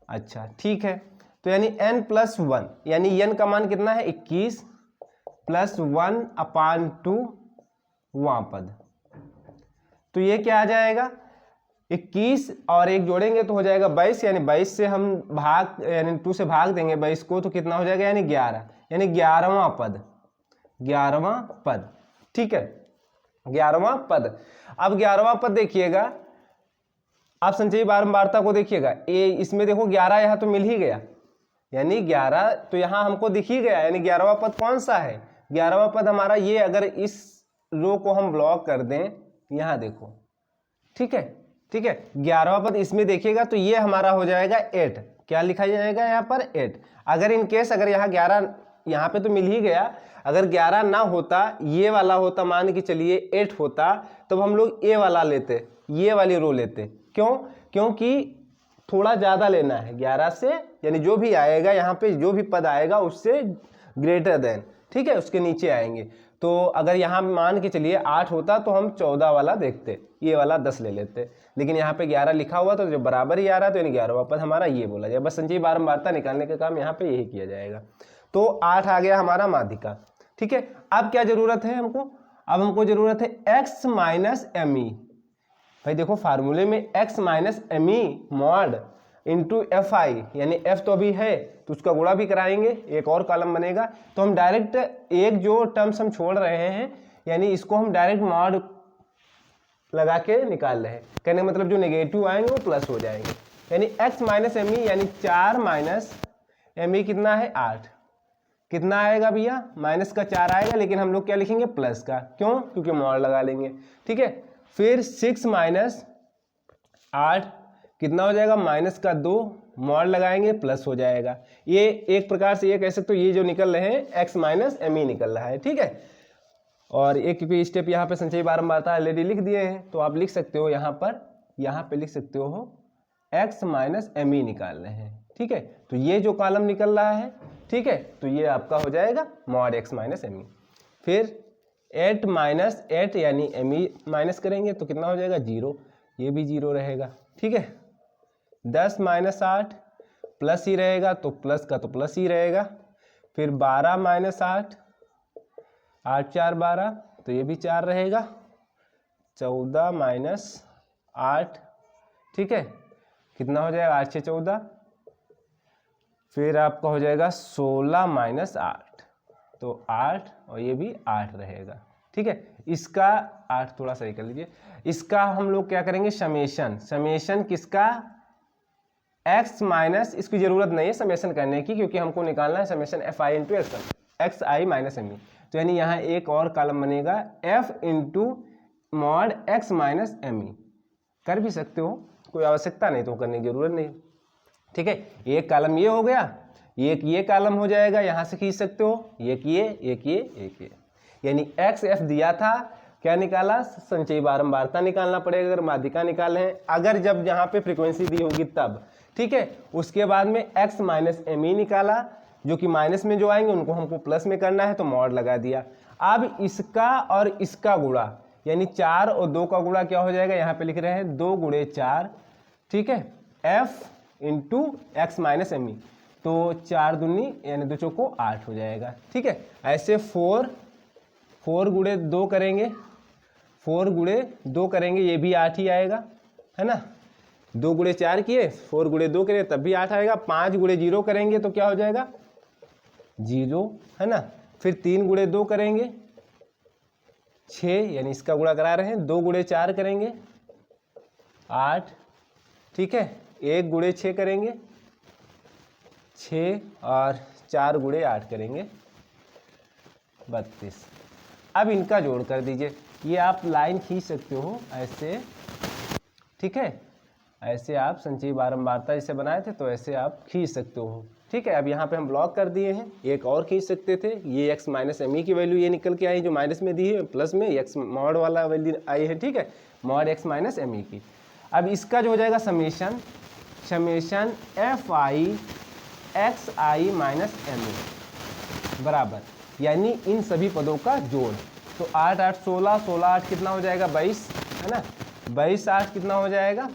[SPEAKER 1] अच्छा ठीक है, तो यानी n+1 यानी n का मान कितना है 21 + 1/2वां पद। तो ये क्या आ जाएगा 21 और 1 जोड़ेंगे तो हो जाएगा 22, यानी 22 से हम भाग यानी 2 से भाग देंगे 22 को, तो कितना हो जाएगा यानी 11, यानी 11वां पद, 11वां पद, ठीक है, 11वां पद। अब 11वां पद देखिएगा, आप संचयी बारंबारता को देखिएगा, इसमें देखो 11 यहाँ तो मिल ही गया, यानी 11 तो यहाँ हमको दिख ही गया, यानी 11वां पद कौन सा है, 11वां पद हमारा ये। अगर इस रो को हम ब्लॉक कर दें, यहाँ देखो, ठीक है, ठीक है, 11वां पद इसमें देखिएगा तो ये हमारा हो जाएगा 8। क्या लिखा जाएगा यहाँ पर 8। अगर इन केस अगर यहाँ 11 यहाँ पे तो मिल ही गया, अगर 11 ना होता, ये वाला होता, मान के चलिए 8 होता, तो हम लोग ए वाला लेते, ये वाली रो लेते। क्यों, क्योंकि थोड़ा ज़्यादा लेना है 11 से, यानी जो भी आएगा यहाँ पे जो भी पद आएगा उससे ग्रेटर देन, ठीक है, उसके नीचे आएंगे। तो अगर यहाँ मान के चलिए 8 होता तो हम 14 वाला देखते, ये वाला 10 ले लेते, लेकिन यहाँ पे 11 लिखा हुआ तो जो बराबर ही आ रहा है, तो यानी 11वां पद हमारा ये बोला जाए। बस संचयी बारंबारता निकालने का काम यहाँ पे यही किया जाएगा। तो 8 आ गया हमारा माध्यिका, ठीक है। अब क्या जरूरत है हमको, अब हमको जरूरत है x - me। भाई देखो फार्मूले में x - me mod into FI, यानी f तो अभी है तो उसका गुणा भी कराएंगे, एक और कॉलम बनेगा। तो हम डायरेक्ट एक जो टर्म्स हम छोड़ रहे हैं, यानी इसको हम डायरेक्ट मॉड लगा के निकाल रहे हैं। कहने का मतलब जो नेगेटिव आएंगे वो प्लस हो जाएंगे, यानी x - me यानी 4 - me कितना है 8, कितना आएगा भैया माइनस का 4 आएगा, लेकिन हम लोग क्या लिखेंगे प्लस का, क्यों, क्योंकि मॉड लगा लेंगे, ठीक है। फिर 6 - 8 कितना हो जाएगा माइनस का 2, मॉड लगाएंगे प्लस हो जाएगा। ये एक प्रकार से ये कह सकते हो, ये जो निकल रहे हैं x - me निकल रहा है, ठीक है। और एक क्योंकि स्टेप यहाँ पे संचयी बारंबारता ऑलरेडी लिख दिए हैं, तो आप लिख सकते हो यहाँ पे लिख सकते हो x - me निकाल रहे हैं, ठीक है। तो ये जो कॉलम निकल रहा है, ठीक है, तो ये आपका हो जाएगा मॉड x - me। फिर 8 - 8 यानी me माइनस करेंगे तो कितना हो जाएगा 0, ये भी 0 रहेगा, ठीक है। 10 - 8 प्लस ही रहेगा, तो प्लस का तो प्लस ही रहेगा। फिर 12 - 8, 8 4 12, तो ये भी 4 रहेगा। 14 - 8, ठीक है, कितना हो जाएगा 8 6 14। फिर आपका हो जाएगा 16 - 8, तो 8 और ये भी 8 रहेगा, ठीक है। इसका 8 थोड़ा सही कर लीजिए। इसका हम लोग क्या करेंगे समेशन किसका x माइनस, इसकी जरूरत नहीं है समेशन करने की, क्योंकि हमको निकालना है summation FI into XI - me। तो यानी यहाँ एक और कॉलम बनेगा f into mod x - me। कर भी सकते हो, कोई आवश्यकता नहीं तो करने की जरूरत नहीं, ठीक है। एक कॉलम ये हो गया, एक ये कॉलम हो जाएगा, यहाँ से खींच सकते हो, एक ये, यानी x f दिया था, क्या निकाला संचयी बारंबारता निकालना पड़ेगा अगर माध्यिका निकाले हैं, अगर जब यहाँ पे फ्रीक्वेंसी दी होगी तब, ठीक है। उसके बाद में x - me निकाला, जो कि माइनस में जो आएंगे उनको हमको प्लस में करना है, तो मॉड लगा दिया। अब इसका और इसका गुणा, यानी 4 और 2 का गुणा क्या हो जाएगा, यहाँ पे लिख रहे हैं 2 गुणे 4, ठीक है, f into x minus M E, तो 4 दूनी यानी 2 चौको 8 हो जाएगा, ठीक है। ऐसे 4 गुणे 2 करेंगे, 4 गुणे 2 करेंगे, ये भी 8 ही आएगा, है ना। 2 गुणे 4 किए, 4 गुणे 2 करेंगे तब भी 8 आएगा। 5 गुणे 0 करेंगे तो क्या हो जाएगा 0, है ना। फिर 3 गुणे 2 करेंगे 6, यानी इसका गुणा करा रहे हैं। 2 गुणे 4 करेंगे 8, ठीक है। 1 गुणे 6 करेंगे 6 और 4 गुणे 8 करेंगे 32। अब इनका जोड़ कर दीजिए, ये आप लाइन खींच सकते हो ऐसे, ठीक है। ऐसे आप संचयी बारंबारता जैसे बनाए थे तो ऐसे आप खींच सकते हो, ठीक है। अब यहाँ पे हम ब्लॉक कर दिए हैं, एक और खींच सकते थे। ये x माइनस एम ई की वैल्यू ये निकल के आई जो माइनस में दी है, प्लस में x मॉड वाला वैल्यू आई है, ठीक है, mod x minus M E की। अब इसका जो हो जाएगा summation F I x I minus M E बराबर, यानी इन सभी पदों का जोड़। तो 8 8 16, 16 8 कितना हो जाएगा 22, है ना। 22 8 कितना हो जाएगा,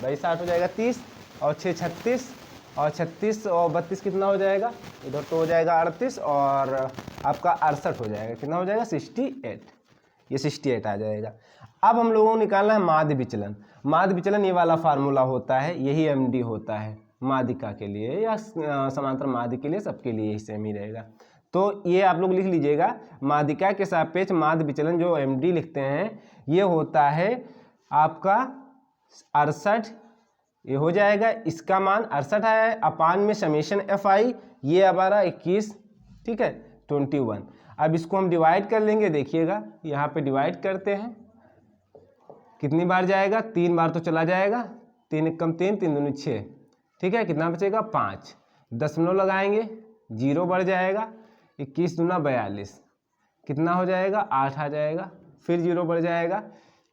[SPEAKER 1] 22 8 हो जाएगा 30, और 6 36, और 36 और 32 कितना हो जाएगा, इधर तो हो जाएगा 38, और आपका 68 हो जाएगा, कितना हो जाएगा 68, ये 68 आ जाएगा। अब हम लोगों को निकालना है माध्य विचलन। माध्य विचलन ये वाला फार्मूला होता है, यही एमडी होता है माध्यिका के लिए या समांतर माध्य के लिए, सबके लिए यही सेम ही रहेगा। तो ये आप लोग लिख लीजिएगा, माध्यिका के सापेक्ष माध्य विचलन जो एमडी लिखते हैं ये होता है आपका 68, ये हो जाएगा, इसका मान 68 है, अपान में समेशन एफ आई, ये हमारा 21, ठीक है 21। अब इसको हम डिवाइड कर लेंगे, देखिएगा यहाँ पे डिवाइड करते हैं, कितनी बार जाएगा, 3 बार तो चला जाएगा, 3 एकम 3, 3 दूनी 6, ठीक है, कितना बचेगा 5, दशमलव लगाएंगे 0 बढ़ जाएगा, 21 दूना 42, कितना हो जाएगा 8 आ जाएगा, फिर 0 बढ़ जाएगा,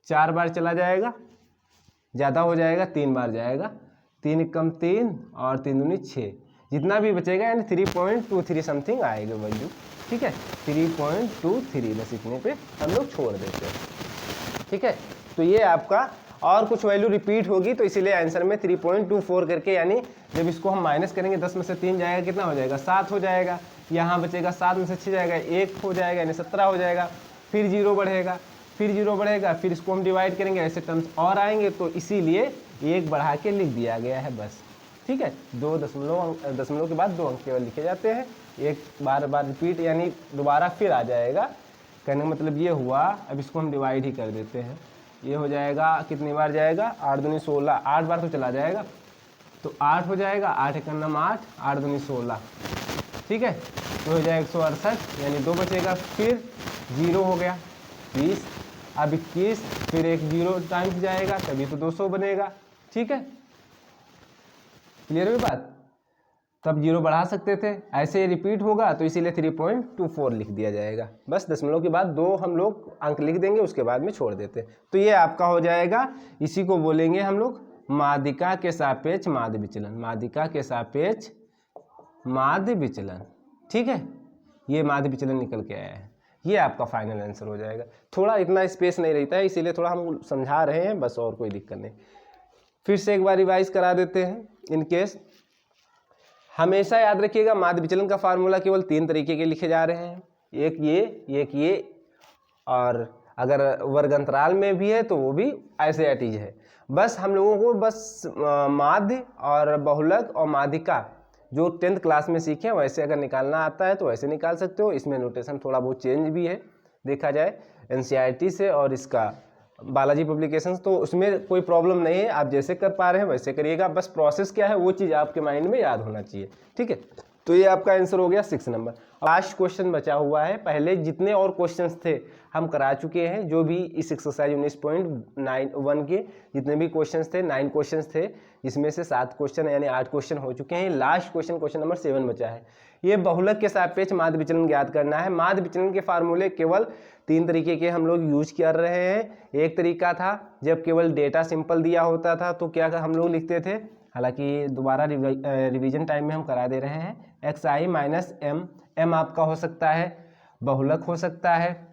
[SPEAKER 1] 4 बार चला जाएगा, ज़्यादा हो जाएगा 3 बार जाएगा, 3 एकम 3 और 3 दूनी 6, जितना भी बचेगा यानी 3.23 समथिंग आएगा वैल्यू, ठीक है 3.23, बस इतने पे हम लोग छोड़ देते हैं, ठीक है। तो ये आपका और कुछ वैल्यू रिपीट होगी तो इसीलिए आंसर में 3.24 करके, यानी जब इसको हम माइनस करेंगे 10 में से 3 जाएगा, कितना हो जाएगा 7 हो जाएगा, यहाँ बचेगा 7 में से 6 जाएगा 1 हो जाएगा, यानी 17 हो जाएगा, फिर 0 बढ़ेगा, फिर 0 बढ़ेगा, फिर इसको हम डिवाइड करेंगे, ऐसे टर्म्स और आएंगे, तो इसीलिए 1 बढ़ा के लिख दिया गया है बस, ठीक है। 2 दशमलव के बाद 2 अंक केवल लिखे जाते हैं, एक बार रिपीट यानी दोबारा फिर आ जाएगा, कहने का मतलब ये हुआ। अब इसको हम डिवाइड ही कर देते हैं, ये हो जाएगा, कितनी बार जाएगा 8 दूनी 16, 8 बार तो चला जाएगा, तो 8 हो जाएगा, 8 एकम 8, 8 दूनी 16, ठीक है, तो हो जाएगा 168, यानी 2 बचेगा, फिर 0 हो गया 20, अब 21, फिर एक 0 टाइम्स जाएगा तभी तो 200 बनेगा, ठीक है, क्लियर हुई बात। तब 0 बढ़ा सकते थे, ऐसे रिपीट होगा तो इसीलिए 3.24 लिख दिया जाएगा, बस दशमलव के बाद 2 हम लोग अंक लिख देंगे, उसके बाद में छोड़ देते। तो ये आपका हो जाएगा, इसी को बोलेंगे हम लोग माध्यिका के सापेक्ष माध्य विचलन, माध्यिका के सापेक्ष माध्य विचलन, ठीक है, ये माध्य विचलन निकल के आया है, ये आपका फाइनल आंसर हो जाएगा। थोड़ा इतना स्पेस नहीं रहता है इसीलिए थोड़ा हम समझा रहे हैं बस, और कोई दिक्कत नहीं। फिर से एक बार रिवाइज करा देते हैं इन केस। हमेशा याद रखिएगा माध्य विचलन का फार्मूला केवल 3 तरीके के लिखे जा रहे हैं, एक ये, और अगर वर्ग अंतराल में भी है तो वो भी ऐसे एटीज है। बस हम लोगों को बस माध्य और बहुलक और माध्यिका जो 10th क्लास में सीखे वैसे अगर निकालना आता है तो वैसे निकाल सकते हो। इसमें नोटेशन थोड़ा बहुत चेंज भी है देखा जाए एनसीईआरटी से और इसका बालाजी पब्लिकेशंस, तो उसमें कोई प्रॉब्लम नहीं है, आप जैसे कर पा रहे हैं वैसे करिएगा, बस प्रोसेस क्या है वो चीज़ आपके माइंड में याद होना चाहिए, ठीक है। तो ये आपका आंसर हो गया 6 नंबर। लास्ट क्वेश्चन बचा हुआ है, पहले जितने और क्वेश्चंस थे हम करा चुके हैं, जो भी इस एक्सरसाइज 19.91 के जितने भी क्वेश्चंस थे 9 क्वेश्चंस थे, जिसमें से 7 क्वेश्चन यानी 8 क्वेश्चन हो चुके हैं। लास्ट क्वेश्चन नंबर 7 बचा है, ये बहुलक के सापेक्ष माध्य विचलन ज्ञात करना है। माध्य विचलन के फार्मूले केवल 3 तरीके के हम लोग यूज कर रहे हैं। एक तरीका था जब केवल डेटा सिंपल दिया होता था तो क्या हम लोग लिखते थे हालांकि दोबारा रिवीजन टाइम में हम करा दे रहे हैं। xi माइनस एम, एम आपका हो सकता है बहुलक हो सकता है,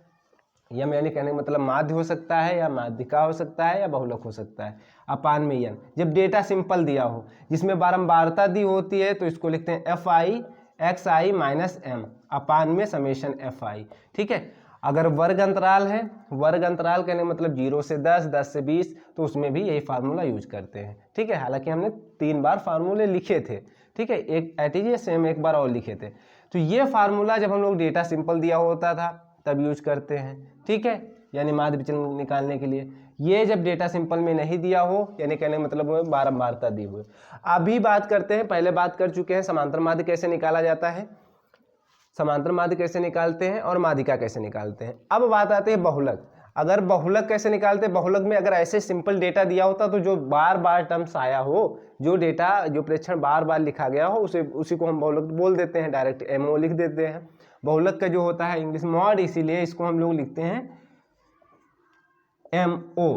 [SPEAKER 1] यम यानी कहने का मतलब माध्य हो सकता है या माध्यिका हो सकता है या बहुलक हो सकता है, अपान में यन। जब डेटा सिंपल दिया हो जिसमें बारंबारता दी होती है तो इसको लिखते हैं एफ आई एक्स आई माइनस एम अपान में समेशन एफ आई। ठीक है, अगर वर्ग अंतराल है, वर्ग अंतराल कहने मतलब 0 से 10, 10 से 20, तो उसमें भी यही फार्मूला यूज करते हैं। ठीक है, हालांकि हमने 3 बार फार्मूले लिखे थे। ठीक है, एक एटीजे सेम एक बार और लिखे थे। तो ये फार्मूला जब हम लोग डेटा सिंपल दिया होता था तब यूज करते हैं। ठीक है, यानी माध्य विचलन निकालने के लिए। ये जब डेटा सिंपल में नहीं दिया हो यानी कहने मतलब बारंबारता दी हुई। अभी बात करते हैं, पहले बात कर चुके हैं समांतर माध्य कैसे निकाला जाता है, समांतर माध्य कैसे निकालते हैं और माध्यिका कैसे निकालते हैं। अब बात आती है बहुलक। अगर बहुलक कैसे निकालते हैं, बहुलक में अगर ऐसे सिंपल डेटा दिया होता तो जो बार बार टर्म्स आया हो, जो डेटा जो प्रेक्षण बार बार लिखा गया हो उसी को हम बहुलक बोल देते हैं, डायरेक्ट एमओ लिख देते हैं। बहुलक का जो होता है इंग्लिश मॉड, इसीलिए इसको हम लोग लिखते हैं एमओ,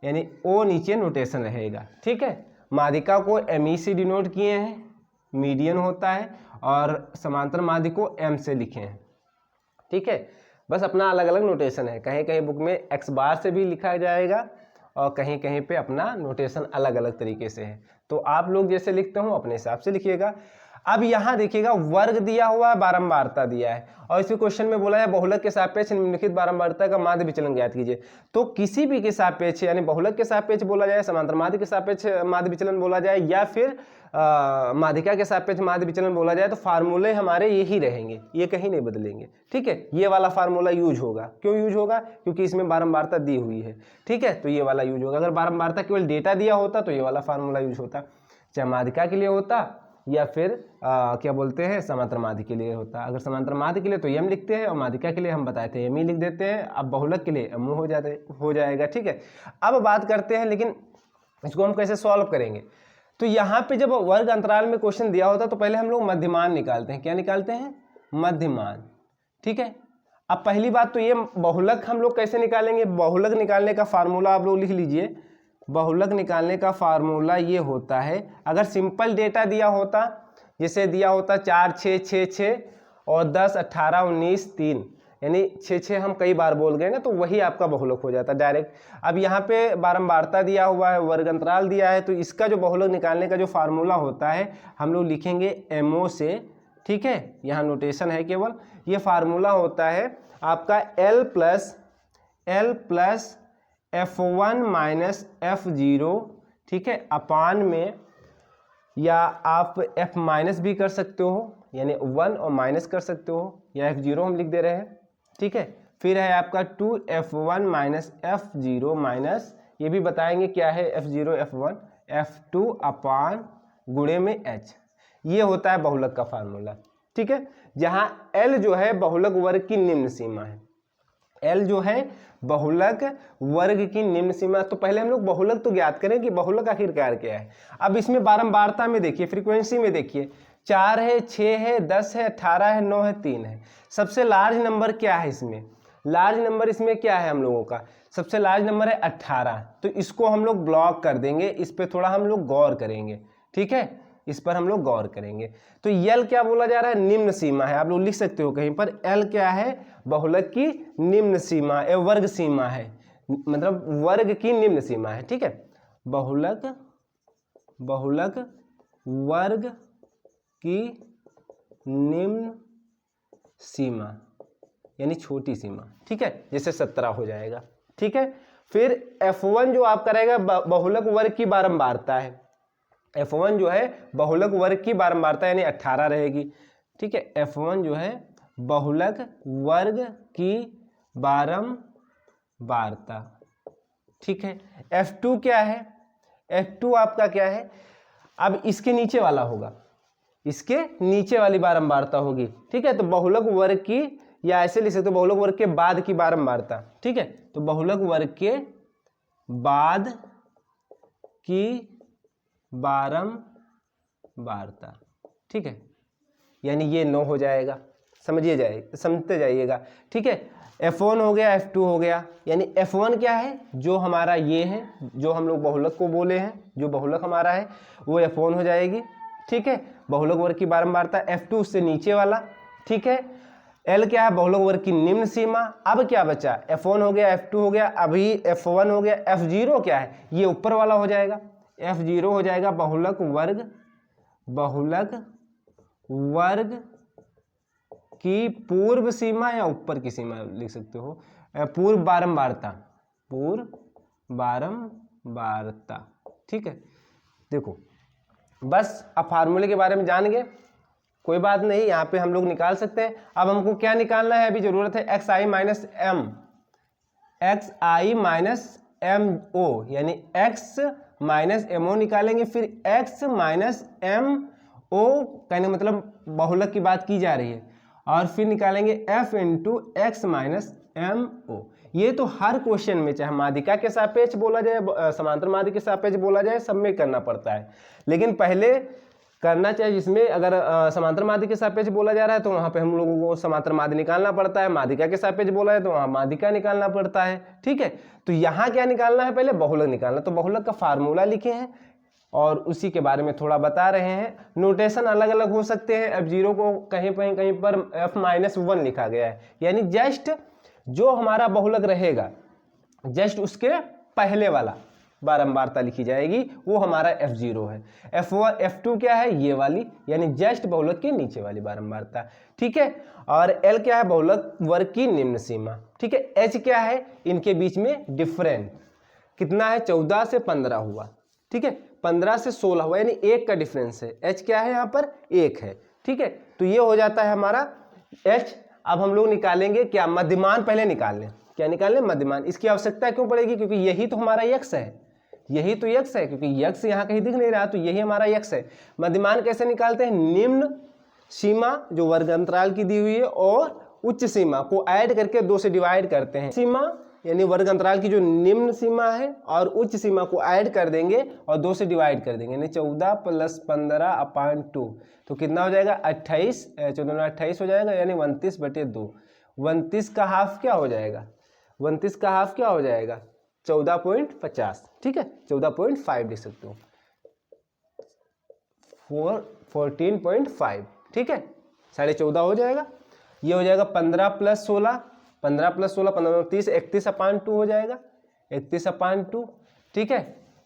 [SPEAKER 1] यानी ओ नीचे नोटेशन रहेगा। ठीक है, माध्यिका को एमई से डिनोट किए हैं, मीडियन होता है, और समांतर माध्य को एम से लिखे हैं। ठीक है, बस अपना अलग अलग नोटेशन है, कहीं कहीं बुक में एक्स बार से भी लिखा जाएगा और कहीं कहीं पे अपना नोटेशन अलग अलग तरीके से है। तो आप लोग जैसे लिखते हो अपने हिसाब से लिखिएगा। अब यहाँ देखिएगा वर्ग दिया हुआ है, बारंबारता दिया है, और इसी क्वेश्चन में बोला है बहुलक के सापेक्ष निम्नलिखित बारंबारता का माध्य विचलन ज्ञात कीजिए। तो किसी भी के सापेक्ष यानी बहुलक के सापेक्ष बोला जाए, समांतर माध्य के सापेक्ष माध्य विचलन बोला जाए, या फिर माध्यिका के सापेक्ष माध्य विचलन बोला जाए, तो फार्मूले हमारे यही रहेंगे, ये कहीं नहीं बदलेंगे। ठीक है, ये वाला फार्मूला यूज होगा। क्यों यूज होगा? क्योंकि इसमें बारंबारता दी हुई है। ठीक है, तो ये वाला यूज होगा। अगर बारंबारता केवल डेटा दिया होता तो ये वाला फार्मूला यूज होता, चाहे माध्यिका के लिए होता या फिर क्या बोलते हैं समांतर माध्य के लिए होता। अगर समांतर माध्य के लिए तो एम लिखते हैं और माध्यिका के लिए हम बताए थे एम ही लिख देते हैं। अब बहुलक के लिए एम हो जाएगा। ठीक है, अब बात करते हैं लेकिन इसको हम कैसे सॉल्व करेंगे। तो यहाँ पे जब वर्ग अंतराल में क्वेश्चन दिया होता तो पहले हम लोग मध्यमान निकालते हैं। क्या निकालते हैं? मध्यमान। ठीक है, अब पहली बात तो ये बहुलक हम लोग कैसे निकालेंगे। बहुलक निकालने का फार्मूला आप लोग लिख लीजिए। बहुलक निकालने का फार्मूला ये होता है, अगर सिंपल डेटा दिया होता, जैसे दिया होता 4 6 6 6 और 10 18 19 3, यानी 6 6 हम कई बार बोल गए ना, तो वही आपका बहुलक हो जाता डायरेक्ट। अब यहाँ पे बारंबारता दिया हुआ है, वर्ग अंतराल दिया है, तो इसका जो बहुलक निकालने का जो फार्मूला होता है हम लोग लिखेंगे एमओ से। ठीक है, यहाँ नोटेशन है केवल, ये फार्मूला होता है आपका L plus F1 minus F0। ठीक है, अपान में, या आप F माइनस भी कर सकते हो, यानी 1 और माइनस कर सकते हो, या F0 हम लिख दे रहे हैं। ठीक है, फिर है आपका 2F1 माइनस F0 माइनस, ये भी बताएंगे क्या है F0 F1, F2 अपान गुणे में H। ये होता है बहुलक का फार्मूला। ठीक है, जहां L जो है बहुलक वर्ग की निम्न सीमा है। L जो है बहुलक वर्ग की निम्न सीमा। तो पहले हम लोग बहुलक तो ज्ञात करें कि बहुलक आखिरकार क्या है। अब इसमें बारंबारता में देखिए, फ्रीक्वेंसी में देखिए, 4 है, 6 है, 10 है, 18 है, 9 है, 3 है। सबसे लार्ज नंबर क्या है इसमें? लार्ज नंबर इसमें क्या है हम लोगों का? सबसे लार्ज नंबर है 18। तो इसको हम लोग ब्लॉक कर देंगे, इस पर थोड़ा हम लोग गौर करेंगे। ठीक है, इस पर हम लोग गौर करेंगे। तो L क्या बोला जा रहा है? निम्न सीमा है। आप लोग लिख सकते हो कहीं पर, L क्या है? बहुलक की निम्न सीमा, वर्ग सीमा है, मतलब वर्ग की निम्न सीमा है। ठीक है, बहुलक वर्ग की निम्न सीमा यानी छोटी सीमा। ठीक है, जैसे 17 हो जाएगा। ठीक है, फिर F1 जो आपका रहेगा बहुलक वर्ग की बारंबारता है। F1 जो है बहुलक वर्ग की बारंबारता यानी 18 रहेगी। ठीक है, F1 जो है बहुलक वर्ग की बारंबारता। ठीक है, F2 क्या है? F2 आपका क्या है? अब इसके नीचे वाला होगा, इसके नीचे वाली बारंबारता होगी। ठीक है, तो बहुलक वर्ग की, या ऐसे लिख सकते हो बहुलक वर्ग के बाद की बारंबारता। ठीक है, तो बहुलक वर्ग के बाद की बारंबारता। ठीक है, यानी ये 9 हो जाएगा। समझते जाइएगा। ठीक है, F1 हो गया, F2 हो गया, यानी F1 क्या है, जो हमारा ये है, जो हम लोग बहुलक को बोले हैं, जो बहुलक हमारा है वो F1 हो जाएगी, ठीक है, बहुलक वर्ग की बारंबारता। F2 उससे नीचे वाला, ठीक है। L क्या है, बहुलक वर्ग की निम्न सीमा। अब क्या बचा, F1 हो गया, F2 हो गया, अभी F1 हो गया, F0 क्या है, ये ऊपर वाला हो जाएगा, F0 हो जाएगा बहुलक वर्ग की पूर्व सीमा या ऊपर की सीमा लिख सकते हो, पूर्व बारंबारता, ठीक है। देखो बस अब फार्मूले के बारे में जान गए, कोई बात नहीं, यहाँ पे हम लोग निकाल सकते हैं। अब हमको क्या निकालना है, अभी जरूरत है xi माइनस mo, यानी x माइनस mo निकालेंगे, फिर x माइनस mo कहने मतलब बहुलक की बात की जा रही है, और फिर निकालेंगे f into x minus mo। ये तो हर क्वेश्चन में, चाहे माध्यिका के सापेक्ष बोला जाए, समांतर माध्य के सापेक्ष बोला जाए, सब में करना पड़ता है। लेकिन पहले करना चाहिए जिसमें अगर समांतर माध्य के सापेक्ष बोला जा रहा है तो वहाँ पे हम लोगों को समांतर माध्य निकालना पड़ता है, माध्यिका के सापेक्ष बोला है तो वहाँ माध्यिका निकालना पड़ता है, ठीक है। तो यहाँ क्या निकालना है, पहले बहुलक निकालना, तो बहुलक का फार्मूला लिखे हैं और उसी के बारे में थोड़ा बता रहे हैं। नोटेशन अलग अलग हो सकते हैं, F0 को कहीं पर F-1 लिखा गया है, यानी जस्ट जो हमारा बहुलक रहेगा जस्ट उसके पहले वाला बारंबारता लिखी जाएगी, वो हमारा F0 है। F1 F2 क्या है, ये वाली, यानी जस्ट बहुलक के नीचे वाली बारंबारता, ठीक है। और L क्या है, बहुलक वर्ग की निम्न सीमा, ठीक है। H क्या है, इनके बीच में डिफरेंस कितना है, 14 से 15 हुआ, ठीक है, 15 से 16 हुआ, यानी 1 का डिफरेंस है। H क्या है, यहाँ पर 1 है, ठीक है। तो ये हो जाता है हमारा H। अब हम लोग निकालेंगे क्या, मध्यमान पहले निकाल लें, क्या निकाल लें, मध्यमान। इसकी आवश्यकता क्यों पड़ेगी, क्योंकि यही तो हमारा x है, यही तो x है, क्योंकि x यहाँ कहीं दिख नहीं रहा, तो यही हमारा x है। मध्यमान कैसे निकालते हैं, निम्न सीमा जो वर्ग अंतराल की दी हुई है और उच्च सीमा को ऐड करके 2 से डिवाइड करते हैं। सीमा यानी वर्ग अंतराल की जो निम्न सीमा है और उच्च सीमा को ऐड कर देंगे और 2 से डिवाइड कर देंगे, यानी 14 + 15/2, तो कितना हो जाएगा, 28, 14 28 हो जाएगा, यानी 29/2। 29 का हाफ क्या हो जाएगा, 29 का हाफ क्या हो जाएगा, 14.50, ठीक है, 14.5 लिख सकते हो, 14.5, ठीक है, 14.5 हो जाएगा। ये हो जाएगा 15 + 16, 15 + 16 15 30, 31/2 हो जाएगा, 31/2, ठीक है।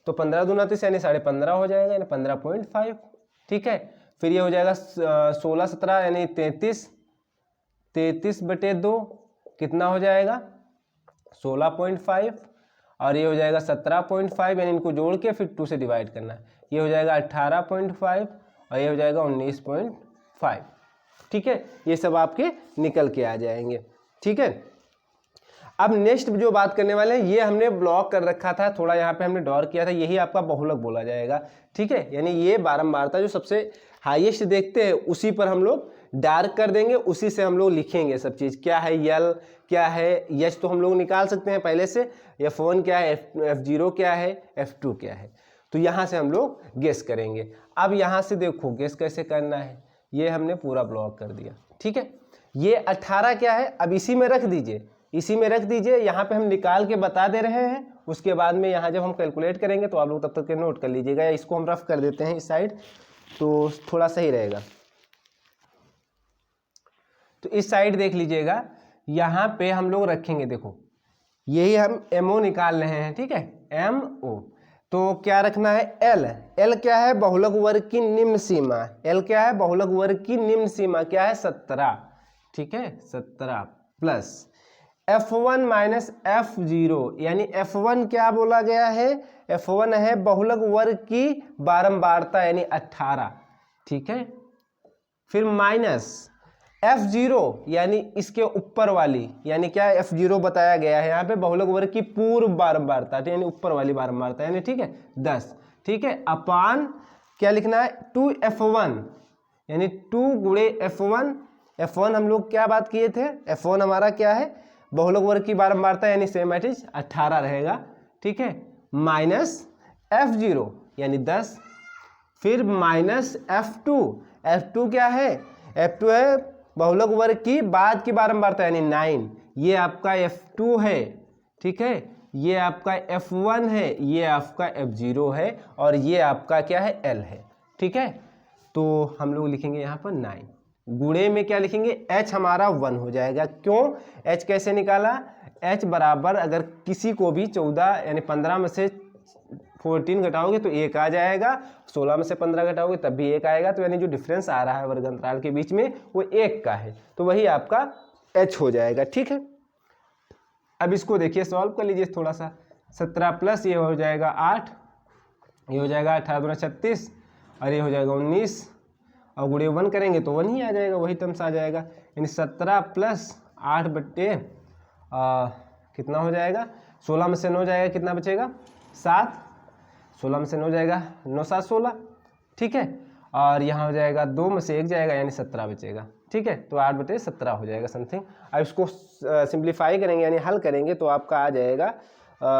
[SPEAKER 1] तो 15 दूना 30 यानी 15.5 हो जाएगा, यानी 15.5, ठीक है। फिर ये हो जाएगा 16 17 यानी 33, 33/2 कितना हो जाएगा, 16.5, और ये हो जाएगा 17.5, यानी इनको जोड़ के फिर 2 से डिवाइड करना है, ये हो जाएगा 18.5 और ये हो जाएगा 19.5, ठीक है। ये सब आपके निकल के आ जाएंगे, ठीक है। अब नेक्स्ट जो बात करने वाले हैं, ये हमने ब्लॉक कर रखा था, थोड़ा यहाँ पे हमने डॉर किया था, यही आपका बहुलक बोला जाएगा, ठीक है। यानी ये बारंबारता जो सबसे हाईएस्ट देखते हैं उसी पर हम लोग डार्क कर देंगे, उसी से हम लोग लिखेंगे सब चीज़, क्या है यल, क्या है यच, तो हम लोग निकाल सकते हैं पहले से, F1 क्या है, F0 क्या है, F2 क्या है, तो यहाँ से हम लोग गेस करेंगे। अब यहाँ से देखो गेस कैसे करना है, ये हमने पूरा ब्लॉक कर दिया, ठीक है। ये 18 क्या है, अब इसी में रख दीजिए, इसी में रख दीजिए, यहाँ पे हम निकाल के बता दे रहे हैं, उसके बाद में यहाँ जब हम कैलकुलेट करेंगे तो आप लोग तब तक के नोट कर लीजिएगा, या इसको हम रफ कर देते हैं इस साइड तो थोड़ा सही रहेगा। तो इस साइड देख लीजिएगा, यहाँ पे हम लोग रखेंगे, देखो यही हम MO निकाल रहे हैं, ठीक है, MO। तो क्या रखना है, L क्या है, बहुलक वर्ग की निम्न सीमा, L क्या है, बहुलक वर्ग की निम्न सीमा क्या है, 17, ठीक है, 17 प्लस F1 माइनस F0, यानी F1 क्या बोला गया है, F1 है बहुलक वर्ग की बारंबारता यानी 18, ठीक है। फिर माइनस F0 यानी इसके ऊपर वाली, यानी क्या F0 बताया गया है यहाँ पे, बहुलक वर्ग की पूर्व बारंबारता यानी ऊपर वाली बारंबारता यानी, ठीक है, 10, ठीक है, अपान क्या लिखना है, 2F1 यानी 2 गुणे F1। F1 हम लोग क्या बात किए थे, F1 हमारा क्या है, बहुलक वर्ग की बारंबारता यानी सेम एट इज 18 रहेगा, ठीक है, माइनस F0 यानी 10, फिर माइनस F2 क्या है, F2 है बहुलक वर्ग की बाद की बारंबारता यानी 9, ये आपका F2 है, ठीक है, ये आपका F1 है, ये आपका F0 है और ये आपका क्या है L है, ठीक है। तो हम लोग लिखेंगे यहाँ पर 9, गुणे में क्या लिखेंगे, H हमारा 1 हो जाएगा। क्यों, H कैसे निकाला, H बराबर अगर किसी को भी 14 यानी 15 में से 14 घटाओगे तो 1 आ जाएगा, 16 में से 15 घटाओगे तब भी 1 आएगा, तो यानी जो डिफरेंस आ रहा है वर्ग अंतराल के बीच में वो 1 का है, तो वही आपका H हो जाएगा, ठीक है। अब इसको देखिए, सॉल्व कर लीजिए थोड़ा सा। 17 प्लस ये हो जाएगा 8, ये हो जाएगा 18 दूना 36 और ये हो जाएगा 19 और गुणे 1 करेंगे तो 1 ही आ जाएगा, वही टर्म्स आ जाएगा। यानी 17 प्लस 8 बट्टे कितना हो जाएगा, 16 में से 9 जाएगा, कितना बचेगा 7, 16 में से 9 जाएगा, 9 7 16, ठीक है। और यहाँ हो जाएगा 2 में से 1 जाएगा यानी 17 बचेगा, ठीक है। तो 8 बटे 17 हो जाएगा समथिंग। अब इसको सिंप्लीफाई करेंगे यानी हल करेंगे तो आपका आ जाएगा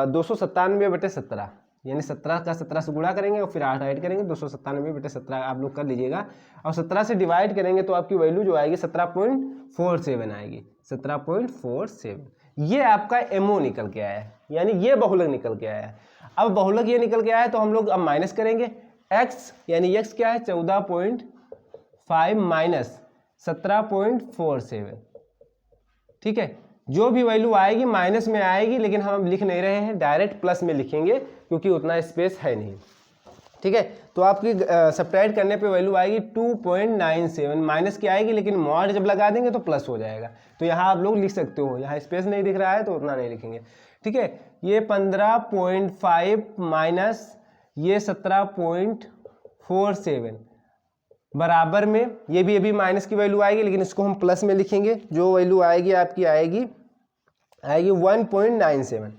[SPEAKER 1] 297 बटे 17, यानी 17 का 17 से गुणा करेंगे और फिर 8 ऐड करेंगे, 297 बटे 17 आप लोग कर लीजिएगा। और 17 से डिवाइड करेंगे तो आपकी वैल्यू जो आएगी 17.47 आएगी, 17.47। ये आपका एमओ निकल के आया है, यानी ये बहुलक निकल के आया है। अब बहुलक ये निकल के आया है तो हम लोग अब माइनस करेंगे x, यानी x क्या है 14.5 माइनस 17.47, ठीक है। जो भी वैल्यू आएगी माइनस में आएगी, लेकिन हम लिख नहीं रहे हैं, डायरेक्ट प्लस में लिखेंगे क्योंकि उतना स्पेस है नहीं, ठीक है। तो आपकी सब्ट्रैक्ट करने पे वैल्यू आएगी 2.97, माइनस की आएगी लेकिन मॉड जब लगा देंगे तो प्लस हो जाएगा। तो यहाँ आप लोग लिख सकते हो, यहाँ स्पेस नहीं दिख रहा है तो उतना नहीं लिखेंगे, ठीक है। ये 15.5 माइनस ये 17.47 बराबर में ये भी माइनस की वैल्यू आएगी, लेकिन इसको हम प्लस में लिखेंगे। जो वैल्यू आएगी आपकी आएगी 1.97,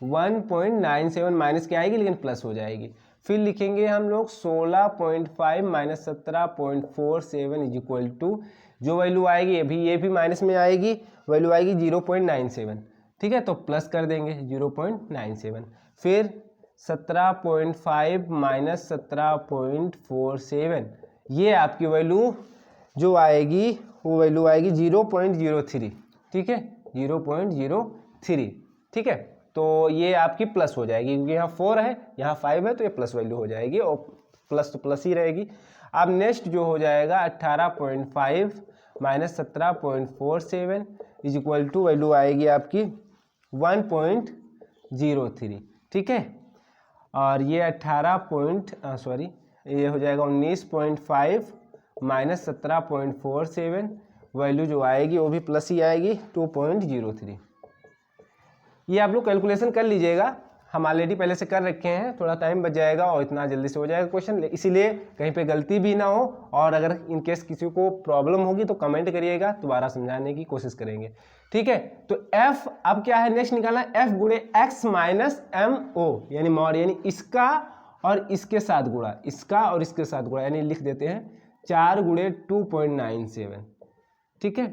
[SPEAKER 1] 1.97 माइनस की आएगी लेकिन प्लस हो जाएगी। फिर लिखेंगे हम लोग 16.5 माइनस 17.47 इज इक्वल टू, जो वैल्यू आएगी ये भी माइनस में आएगी, वैल्यू आएगी 0.97, ठीक है। तो प्लस कर देंगे 0.97, फिर 17.5 माइनस 17.47, ये आपकी वैल्यू जो आएगी वो वैल्यू आएगी 0.03, ठीक है, 0.03, ठीक है। तो ये आपकी प्लस हो जाएगी क्योंकि यहाँ 4 है यहाँ 5 है, तो ये प्लस वैल्यू हो जाएगी और प्लस तो प्लस ही रहेगी। अब नेक्स्ट जो हो जाएगा 18.5 minus 17.47 is equal to value आएगी आपकी 1.03, ठीक है। और ये 18 ये हो जाएगा 19.5 माइनस 17.47, वैल्यू जो आएगी वो भी प्लस ही आएगी 2.03। ये आप लोग कैलकुलेशन कर लीजिएगा, हम ऑलरेडी पहले से कर रखे हैं, थोड़ा टाइम बच जाएगा और इतना जल्दी से हो जाएगा क्वेश्चन, इसीलिए कहीं पे गलती भी ना हो। और अगर इनकेस किसी को प्रॉब्लम होगी तो कमेंट करिएगा, दोबारा समझाने की कोशिश करेंगे, ठीक है। तो f अब क्या है नेक्स्ट निकालना है, f गुणे x माइनस MO यानी मॉड, यानी इसका और इसके साथ गुणा, इसका और इसके साथ गुणा, यानी लिख देते हैं 4 गुणे 2.97, ठीक है।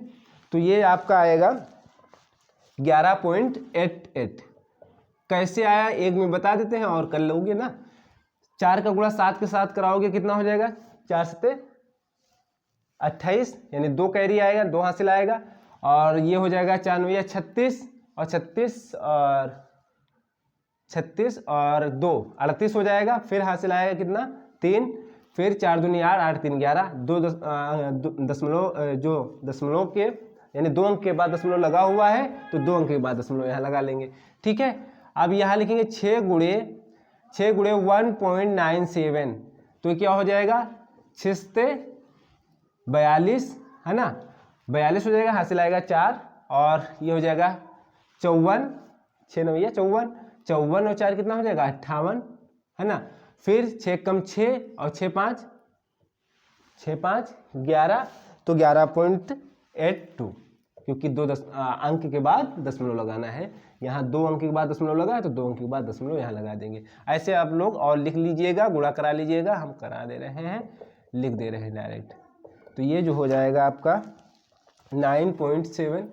[SPEAKER 1] तो ये आपका आएगा 11.88। कैसे आया एक में बता देते हैं और कर लोगे ना। 4 का गुणा 7 के साथ कराओगे कितना हो जाएगा, 4 7 28, यानी 2 कैरी आएगा, 2 हासिल आएगा। और ये हो जाएगा 4 9 36 और 36 और 2 38 हो जाएगा। फिर हासिल आएगा कितना 3, फिर 4 दूनी 8 8 3 11, 2 दशमलव जो दशमलव के यानी 2 अंक के बाद दशमलव लगा हुआ है तो 2 अंक के बाद दशमलव यहाँ लगा लेंगे, ठीक है। अब यहाँ लिखेंगे 6 गुणे 1.97, तो क्या हो जाएगा 6 से 42 है ना, 42 हो जाएगा, हासिल आएगा 4 और ये हो जाएगा 54, 6 9 54 और 4 कितना हो जाएगा 58 है ना। फिर 6 कम 6 और 6 5 11, तो 11.82, क्योंकि 2 अंक के बाद दशमलव लगाना है, यहाँ 2 अंक के बाद दशमलव लगा है तो 2 अंक के बाद दशमलव यहाँ लगा देंगे। ऐसे आप लोग और लिख लीजिएगा, गुणा करा लीजिएगा, हम करा दे रहे हैं, लिख दे रहे हैं डायरेक्ट। तो ये जो हो जाएगा आपका 9.7,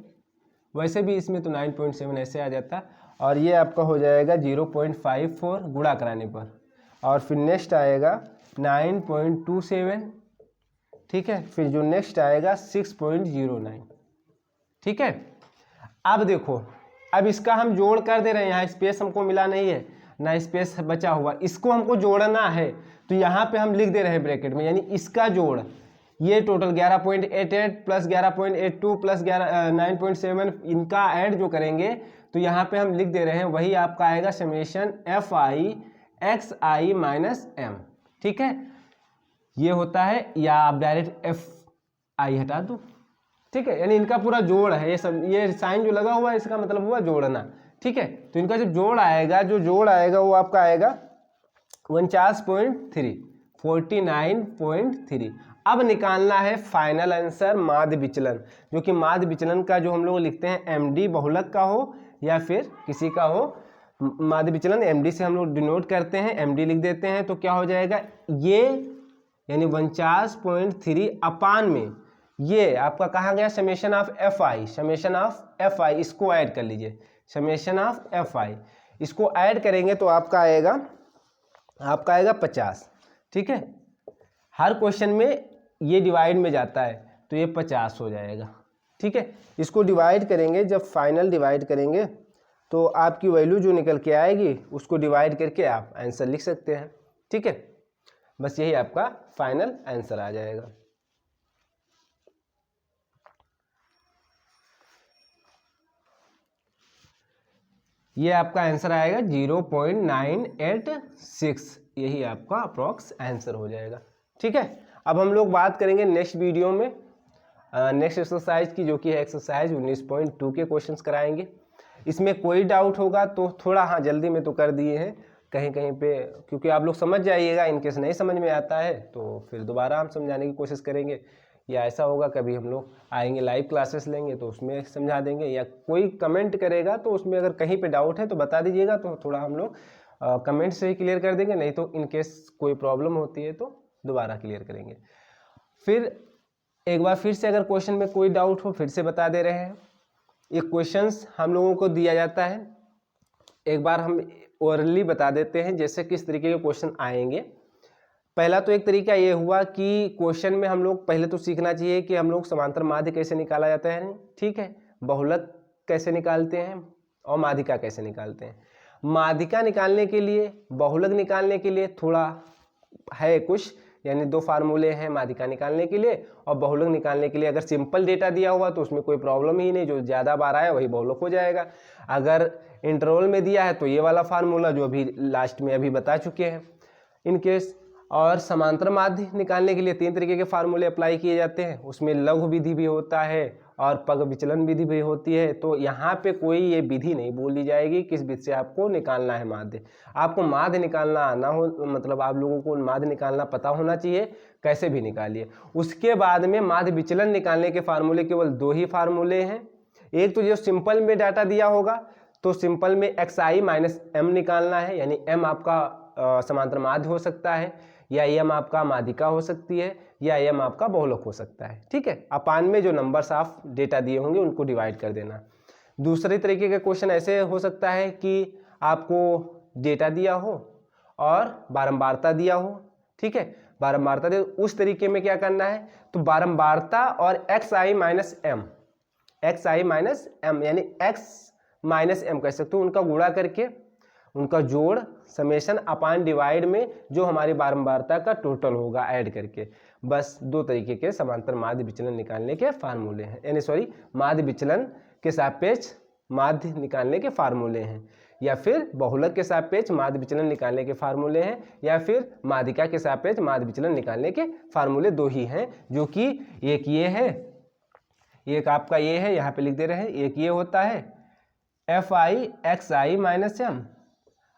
[SPEAKER 1] वैसे भी इसमें तो 9.7 ऐसे आ जाता, और ये आपका हो जाएगा 0.54 गुणा कराने पर। और फिर नेक्स्ट आएगा 9.27, ठीक है। फिर जो नेक्स्ट आएगा 6.09, ठीक है। अब देखो, अब इसका हम जोड़ कर दे रहे हैं, यहाँ स्पेस हमको मिला नहीं है ना स्पेस बचा हुआ, इसको हमको जोड़ना है तो यहाँ पे हम लिख दे रहे हैं ब्रैकेट में, यानी इसका जोड़ ये टोटल 11.88 प्लस 11.82 प्लस 9.7 इनका ऐड जो करेंगे तो यहाँ पे हम लिख दे रहे हैं वही आपका आएगा summation F I x I minus M. ठीक है, ये होता है, या आप डायरेक्ट एफ आई हटा दो। ठीक है, यानी इनका पूरा जोड़ है, ये साइन जो लगा हुआ है इसका मतलब हुआ जोड़ना। ठीक है, तो इनका जो जोड़ आएगा वो आपका आएगा 49.3 49.3। अब निकालना है फाइनल आंसर माध्य विचलन, जो कि माध्य विचलन का जो हम लोग लिखते हैं एमडी बहुलक का हो या फिर किसी का हो, माध्य विचलन एमडी से हम लोग डिनोट करते हैं, एमडी लिख देते हैं। तो क्या हो जाएगा ये, यानी 49.3 अपान में ये आपका कहा गया summation of F I, summation of F I, इसको ऐड कर लीजिए, समेशन ऑफ एफ आई, इसको ऐड करेंगे तो आपका आएगा 50। ठीक है, हर क्वेश्चन में ये डिवाइड में जाता है तो ये 50 हो जाएगा। ठीक है, इसको डिवाइड करेंगे, जब फाइनल डिवाइड करेंगे तो आपकी वैल्यू जो निकल के आएगी उसको डिवाइड करके आप आंसर लिख सकते हैं। ठीक है, बस यही आपका फाइनल आंसर आ जाएगा। ये आपका आंसर आएगा 0.986, यही आपका अप्रॉक्स आंसर हो जाएगा। ठीक है, अब हम लोग बात करेंगे नेक्स्ट वीडियो में नेक्स्ट एक्सरसाइज की, जो कि है एक्सरसाइज 19.2 के क्वेश्चंस कराएंगे। इसमें कोई डाउट होगा तो थोड़ा, हाँ जल्दी में तो कर दिए हैं कहीं कहीं पे, क्योंकि आप लोग समझ जाइएगा, इनकेस नहीं समझ में आता है तो फिर दोबारा हम समझाने की कोशिश करेंगे, या ऐसा होगा कभी हम लोग आएंगे लाइव क्लासेस लेंगे तो उसमें समझा देंगे, या कोई कमेंट करेगा तो उसमें अगर कहीं पे डाउट है तो बता दीजिएगा, तो थोड़ा हम लोग कमेंट से ही क्लियर कर देंगे, नहीं तो इनकेस कोई प्रॉब्लम होती है तो दोबारा क्लियर करेंगे। फिर एक बार फिर से अगर क्वेश्चन में कोई डाउट हो फिर से बता दे रहे हैं। ये क्वेश्चंस हम लोगों को दिया जाता है, एक बार हम ओरली बता देते हैं जैसे किस तरीके के क्वेश्चन आएंगे। पहला तो एक तरीका ये हुआ कि क्वेश्चन में हम लोग पहले तो सीखना चाहिए कि हम लोग समांतर माध्य कैसे निकाला जाता है। ठीक है, बहुलक कैसे निकालते हैं और माध्यिका कैसे निकालते हैं। माध्यिका निकालने के लिए, बहुलक निकालने के लिए थोड़ा है कुछ, यानी 2 फार्मूले हैं माध्यिका निकालने के लिए, और बहुलक निकालने के लिए अगर सिंपल डेटा दिया हुआ तो उसमें कोई प्रॉब्लम ही नहीं, जो ज़्यादा बार आया वही बहुलक हो जाएगा। अगर इंटरवल में दिया है तो ये वाला फार्मूला जो अभी लास्ट में अभी बता चुके हैं इनकेस। और समांतर माध्य निकालने के लिए 3 तरीके के फार्मूले अप्लाई किए जाते हैं, उसमें लघु विधि भी होता है और पग विचलन विधि भी होती है। तो यहाँ पे कोई ये विधि नहीं बोली जाएगी किस विधि से आपको निकालना है माध्य। आपको माध्य निकालना आना हो, मतलब आप लोगों को माध्य निकालना पता होना चाहिए, कैसे भी निकालिए। उसके बाद में माध्य विचलन निकालने के फार्मूले केवल 2 ही फार्मूले हैं। एक तो जो सिंपल में डाटा दिया होगा तो सिंपल में एक्स आई माइनस एम निकालना है, यानी एम आपका समांतर माध्य हो सकता है, या एम आपका माध्यिका हो सकती है, या एम आपका बहुलक हो सकता है। ठीक है, अपान में जो नंबर्स ऑफ डेटा दिए होंगे उनको डिवाइड कर देना। दूसरे तरीके का क्वेश्चन ऐसे हो सकता है कि आपको डेटा दिया हो और बारंबारता दिया हो। ठीक है, बारंबारता दे, उस तरीके में क्या करना है, तो बारंबारता और एक्स आई माइनस एम, एक्स आई माइनस एम यानी एक्स माइनस एम कह सकते हो, उनका गुणा करके उनका जोड़ समेशन अपान डिवाइड में जो हमारी बारंबारता का टोटल होगा ऐड करके। बस 2 तरीके के समांतर माध्य विचलन निकालने के फार्मूले हैं, यानी सॉरी माध्य विचलन के सापेक्ष माध्य निकालने के फार्मूले हैं, या फिर बहुलक के सापेक्ष माध्य विचलन निकालने के फार्मूले हैं, या फिर माध्यिका के सापेक्ष माध्य विचलन निकालने के फार्मूले 2 ही हैं, जो कि एक ये है, एक आपका ये है, यहाँ पे लिख दे रहे हैं, एक ये होता है एफ आई एक्स आई माइनस एम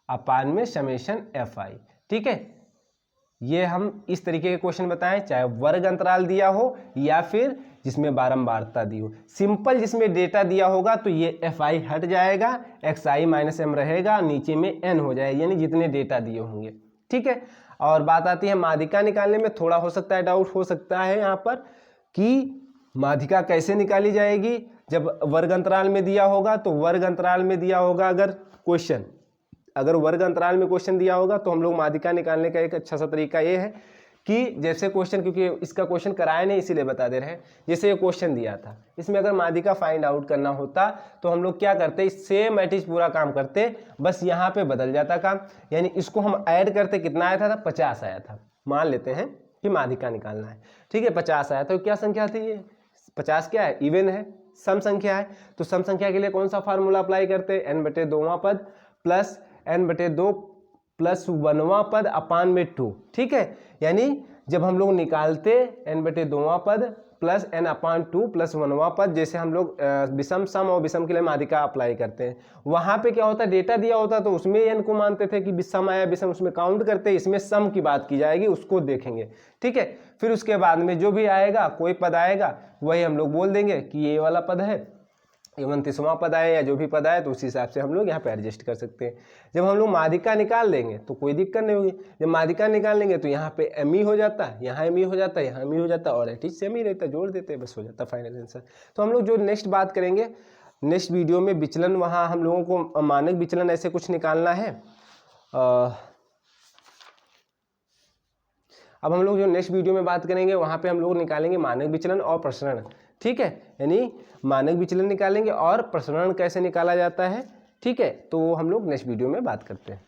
[SPEAKER 1] अपान में समेशन एफ आई। ठीक है, ये हम इस तरीके के क्वेश्चन बताएं, चाहे वर्ग अंतराल दिया हो या फिर जिसमें बारंबारता दी हो। सिंपल जिसमें डेटा दिया होगा तो ये एफ आई हट जाएगा, एक्स आई माइनस एम रहेगा, नीचे में एन हो जाएगा, यानी जितने डेटा दिए होंगे। ठीक है, और बात आती है माध्यिका निकालने में, थोड़ा हो सकता है डाउट हो सकता है यहाँ पर कि माध्यिका कैसे निकाली जाएगी। जब वर्ग अंतराल में दिया होगा तो वर्ग अंतराल में दिया होगा अगर वर्ग अंतराल में क्वेश्चन दिया होगा तो हम लोग माध्यिका निकालने का एक अच्छा सा तरीका ये है कि जैसे क्वेश्चन, क्योंकि इसका क्वेश्चन कराया नहीं इसीलिए बता दे रहे हैं, जैसे ये क्वेश्चन दिया था, इसमें अगर माध्यिका फाइंड आउट करना होता तो हम लोग क्या करते, सेम एट इज पूरा काम करते, बस यहाँ पे बदल जाता काम। यानी इसको हम ऐड करते, कितना आया था 50 आया था। मान लेते हैं कि माध्यिका निकालना है, ठीक है, 50 आया, तो क्या संख्या थी ये, 50 क्या है, इवन है, सम संख्या है। तो सम संख्या के लिए कौन सा फार्मूला अप्लाई करते हैं, n/2वां पद प्लस n/2 प्लस 1वां पद अपान में 2, ठीक है। यानी जब हम लोग निकालते n/2वां पद प्लस n/2 प्लस 1वां पद, जैसे हम लोग विषम, सम और विषम के लिए माध्यिका अप्लाई करते हैं, वहां पे क्या होता है, डेटा दिया होता तो उसमें n को मानते थे कि विषम आया विषम, उसमें काउंट करते, इसमें सम की बात की जाएगी, उसको देखेंगे, ठीक है। फिर उसके बाद में जो भी आएगा, कोई पद आएगा, वही हम लोग बोल देंगे कि ये वाला पद है, 29वां पद आए या जो भी पद आए, तो उस हिसाब से हम लोग यहाँ पे एडजस्ट कर सकते हैं। जब हम लोग माध्यिका निकाल लेंगे तो कोई दिक्कत नहीं होगी। जब माध्यिका निकाल लेंगे तो यहाँ पे एम ई हो जाता है, यहाँ एम ई हो जाता है, यहाँ एम ई हो जाता है, और एट सेम ही रहता है, जोड़ देते हैं, बस हो जाता है फाइनल आंसर। तो हम लोग जो नेक्स्ट बात करेंगे नेक्स्ट वीडियो में, विचलन, वहाँ हम लोगों को मानक विचलन ऐसे कुछ निकालना है। अब हम लोग जो नेक्स्ट वीडियो में बात करेंगे वहाँ पे हम लोग निकालेंगे मानक विचलन और प्रसरण, ठीक है। यानी मानक विचलन निकालेंगे और प्रसरण कैसे निकाला जाता है, ठीक है। तो हम लोग नेक्स्ट वीडियो में बात करते हैं।